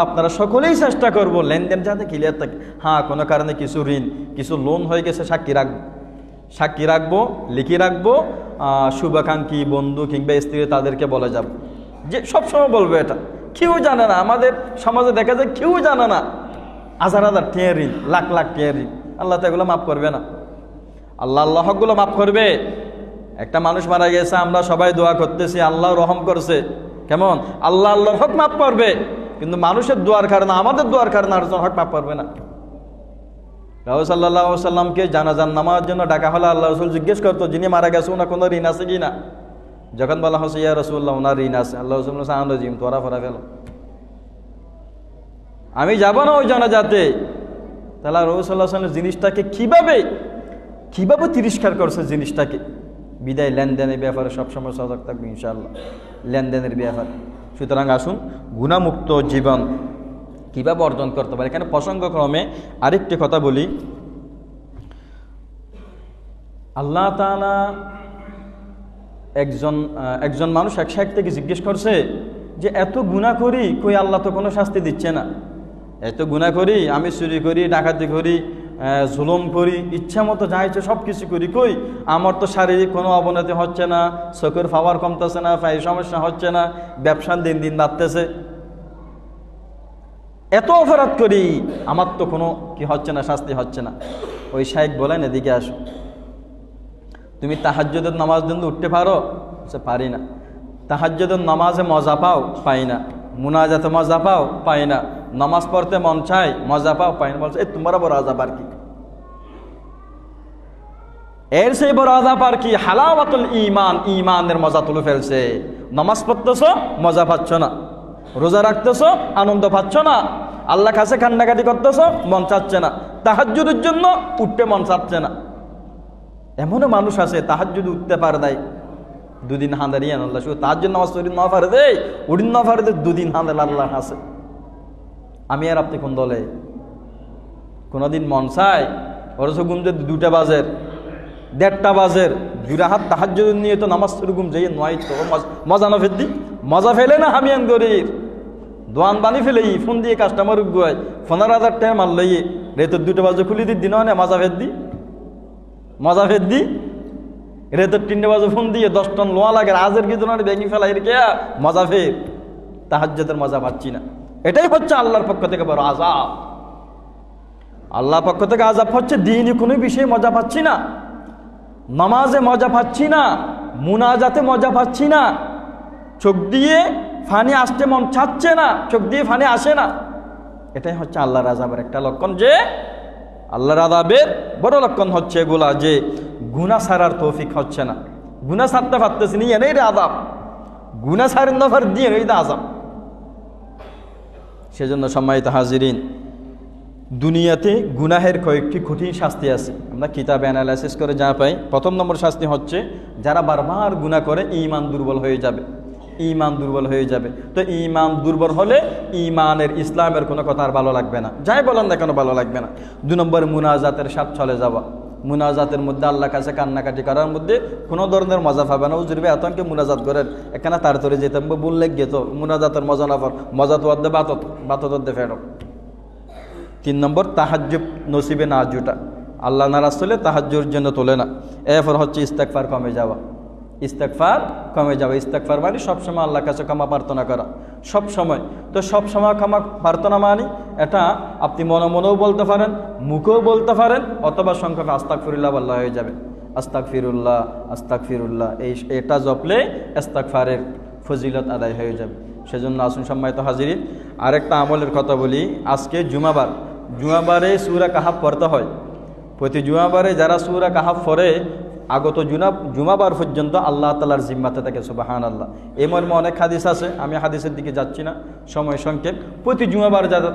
আপনারা সকলেই চেষ্টা করব লেনদেন যাতে ক্লিয়ার থাকে। হ্যাঁ, কোনো কারণে কিছু ঋণ, কিছু লোন হয়ে গেছে, সাক্ষী রাখবো, লিখে রাখবো। শুভাকাঙ্ক্ষী বন্ধু কিংবা স্ত্রী তাদেরকে বলে যাব, যে সবসময় বলবো। এটা কেউ জানে না, আমাদের সমাজে দেখা যায় কেউ জানে না। 1000 টিয়া ঋণ, লাখ টিয়া ঋণ, আল্লাহ তো এগুলো মাফ করবে না। আল্লাহ হকগুলো মাফ করবে। একটা মানুষ মারা গেছে, আমরা সবাই দোয়া করতেছি, আল্লাহ রহম করছে, কেমন? আল্লাহর হক মাফ করবে, কিন্তু মানুষের দোয়ার কারণে, আমাদের দোয়ার কারণে আর হক মাফ করবে না। রাসূল সাল্লাল্লাহু আলাইহি ওয়াসাল্লামকে জানাজার নামাজের জন্য ডাকা হলে আল্লাহ রাসূল জিজ্ঞেস করতো, যিনি মারা গেছে ওনার কোনো ঋণ আছে কিনা? যখন বলা হচ্ছে ইয়া রাসূলুল্লাহ, ওনার ঋণ আছে, আল্লাহ রাসূল বললেন, তোরা ফরা ফেলো, আমি যাব না ওই জানাজাতে। তাহলে রাসূল সাল্লাল্লাহু আলাইহি ওয়াসাল্লাম জিনিসটাকে কিভাবে তিরস্কার করছে জিনিসটাকে। বিদায় লেনদেনের ব্যাপারে সবসময় সজাগ থাকবে ইনশাআল্লাহ, লেনদেনের ব্যাপারে। সুতরাং আসুন গুনাহমুক্ত জীবন কীভাবে অর্জন করতে পারে। এখানে প্রসঙ্গক্রমে আরেকটি কথা বলি, আল্লাহ তাআলা একজন মানুষ এক সাইড থেকে জিজ্ঞেস করছে যে এত গুনাহ করি, কই আল্লাহ তো কোনো শাস্তি দিচ্ছে না। এত গুনাহ করি, আমি চুরি করি, ডাকাতি করি, জুলুম করি, ইচ্ছা মতো যা ইচ্ছে সব কিছু করি, কই আমার তো শারীরিক কোনো অবনতি হচ্ছে না, চোখের পাওয়ার কমতেছে না, পায়ের সমস্যা হচ্ছে না, ব্যবসা দিন দিন বাড়তেছে। এত অপরাধ করি, আমার তো কোনো কি হচ্ছে না, শাস্তি হচ্ছে না। ওই শাইখ বলেন এদিকে আসো, তুমি তাহাজ্জুদের নামাজ দিন উঠতে পারো? সে পারি না। তাহাজ্জুদের নামাজে মজা পাও? পাই না। মুনাজাতে মজা পাও? পাই না। নামাজ পড়তে মন চাই? মজা পাও? পাই না। বলছে এই তোমার বড় আযাব আর কি, এর সেই বড় আযাব আর কি। হালাওয়াতুল ঈমান, ঈমানের মজা তুলে ফেলছে। নামাজ পড়তেছ মজা পাচ্ছ না, রোজা রাখতেছ আনন্দ পাচ্ছ না, আল্লাহ কাছে কান্নাকাটি করতেছ মন চাচ্ছে না, তাহাজ্জুদের জন্য উঠতে মন চাচ্ছে না। এমনও মানুষ আছে তাহাজ্জুদ উঠতে পারে নাই, দুদিন হাঁদারি আল্লাহ, শুধু তার জন্য নামাজ পড়ি না পারে দে, উড়িন না পারে দে, দুদিন হাঁদাল আল্লাহ আছে। আমি আর আপনি কোন দলে? কোনোদিন মন চায় অরস ঘুম যে 2টা বাজের 1:30 বাজের 2 হাত তাহাজ্জুদ নিয়ে তো নামাজ পড়ি ঘুম যাই নয় তো মজা না ফেলদি, মজা ফেলে না আমি আন গরির দোয়ান বানি ফেলেই ফোন দিয়ে কাস্টমার গুয়াই 15,000 টাকা মাল লইয়ে রে তো 2টা বাজে খুলি দি দিন না মজা ফের দি রে তো 3টা বাজে ফোন দিয়ে 10 টন লোয়া লাগে আজের কি দোনার ব্যাগি ফেলাই রে কে মজা ফের। তাহাজ্জুদের মজা পাচ্ছি না, এটাই হচ্ছে আল্লাহর পক্ষ থেকে বড় আযাব। আল্লাহর পক্ষ থেকে আযাব হচ্ছে দ্বীনি কোনো বিষয়ে মজা পাচ্ছি না, নামাজে মজা পাচ্ছি না, মুনাজাতে মজা পাচ্ছি না, চোখ দিয়ে ফানি আসতে মন চাচ্ছে না, চোখ দিয়ে ফানি আসে না। এটাই হচ্ছে আল্লাহর আযাবের একটা লক্ষণ, যে আল্লাহর আযাবের বড় লক্ষণ হচ্ছে এগুলা, যে গুনাহ ছাড়ার তৌফিক হচ্ছে না, গুনাহ ছাড়তে পারতেছি না, এনেই আযাব, গুনাহ ছাড়েন না পার দিয়ে এই আযাব। সেজন্য সম্মানিত হাজিরিন, দুনিয়াতে গুনাহের কয়েকটি কঠিন শাস্তি আছে, আমরা কিতাবে অ্যানালাইসিস করে যা পাই। 1 নম্বর শাস্তি হচ্ছে যারা বারবার গুনাহ করে ঈমান দুর্বল হয়ে যাবে, ঈমান দুর্বল হয়ে যাবে। তো ঈমান দুর্বল হলে ঈমানের ইসলামের কোনো কথা আর ভালো লাগবে না, যাই বলেন না কেন ভালো লাগবে না। 2 নম্বর মুনাজাতের স্বাদ চলে যাওয়া, মুনাজাতের মধ্যে আল্লাহর কাছে কান্নাকাটি করার মধ্যে কোনো ধরনের মজা পাবে না। উজুরবে এতকে মুনাজাত করেন এখানে তাড়াতাড়ি যেতাম বললে গেত মুনাজাতের মজা না পার, মজা তো অর্ধে বাতত অর্ধে ফেরো। 3 নম্বর তাহাজ্জুদ নসিবে না জুটা, আল্লাহ নারাজ হলে তাহাজ্জুদের জন্য তোলে না। এরপর হচ্ছে ইস্তেগফার কমে যাওয়া, ইস্তেগফার কমে যাওয়া। ইস্তেগফার মানে সবসময় আল্লাহর কাছে ক্ষমা প্রার্থনা করা, সবসময়। তো সবসময় ক্ষমা প্রার্থনা মানে এটা আপনি মনে মনেও বলতে পারেন, মুখেও বলতে পারেন, অথবা সংক্ষেপে আস্তাগফিরুল্লাহ বলা হয়ে যাবে। আস্তাগফিরুল্লাহ আস্তাগফিরুল্লাহ এটা জপলে ইস্তেগফারের ফজিলত আদায় হয়ে যাবে। সেজন্য আসুন সম্মানিত হাজিরিন, আরেকটা আমলের কথা বলি। আজকে জুমাবারে সূরা কাহাফ পড়তে হয়। প্রতি জুমাবারে যারা সূরা কাহাফ পড়ে আগত জুমাবার পর্যন্ত আল্লাহ তাআলার জিম্মাতে থাকে, সুবহানাল্লাহ। এই মর্মে অনেক হাদিস আছে, আমি হাদিসের দিকে যাচ্ছি না, সময় সংক্ষেপ। প্রতি জুমাবার যাতে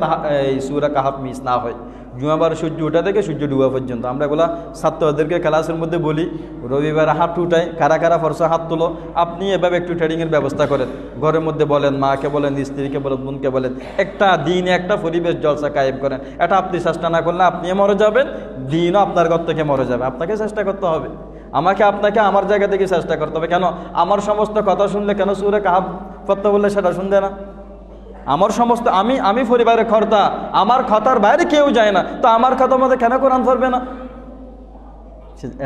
এই সূরা কাহাফ মিস না হয়, জুমাবার সূর্য ওঠা থেকে সূর্য ডুবা পর্যন্ত। আমরা এগুলা ছাত্রদেরকে ক্লাসের মধ্যে বলি, রবিবার হাত উঠায়, কারা কারা ফরসা হাত তোলো। আপনি এভাবে একটু ট্রেডিংয়ের ব্যবস্থা করেন, ঘরের মধ্যে বলেন, মাকে বলেন, স্ত্রীকে বলেন, বোনকে বলেন, একটা দিনে একটা পরিবেশ জলসা কায়েম করেন। এটা আপনি চেষ্টা না করলে আপনিও মরে যাবেন, দিনও আপনার ঘর থেকে মরে যাবে। আপনাকে চেষ্টা করতে হবে, আপনাকে আমার জায়গা থেকে চেষ্টা করতে হবে। কেন আমার সমস্ত কথা শুনলে কেন সূরা কাহাফ পড়তে বললে সেটা শুনবে না? আমার সমস্ত আমি পরিবারের কর্তা, আমার কথার বাইরে কেউ যায় না, তো আমার কথা মধ্যে কেন কোরআন পড়বে না?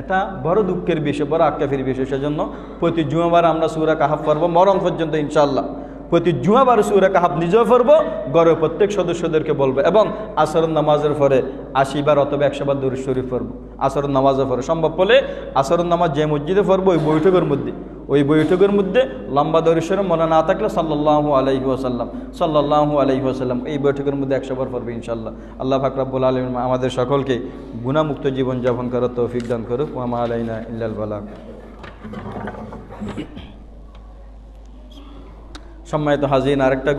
এটা বড় দুঃখের বিষয়, বড় আক্ষেপের বিষয়। সেজন্য প্রতি জুমাবার আমরা সূরা কাহাফ পড়ব মরণ পর্যন্ত ইনশাআল্লাহ। প্রতি জুমাবার সূরা কাহাফ নিজেও পড়ব, ঘরের প্রত্যেক সদস্যদেরকে বলবো, এবং আসরের নামাজের পরে 80 বার অথবা 100 বার দুরূদ শরীফ পড়ব। আসরের নামাজের পরে সম্ভব হলে আসরের নামাজ যে মসজিদে পড়বো ওই বৈঠকের মধ্যে লম্বা দরুদ শরীফ মনে না থাকলে সাল্লাল্লাহু আলাইহি ওয়াসাল্লাম এই বৈঠকের মধ্যে 100 বার পড়বে ইনশাআল্লাহ। আল্লাহ পাক রব্বুল আলামিন আমাদের সকলকে গুনাহমুক্ত জীবন যাপন করার তৌফিক দান করুক। ওয়া মা আলাইনা ইল্লাল বালাগ। সম্মানিত হাজিরিন, আরেকটা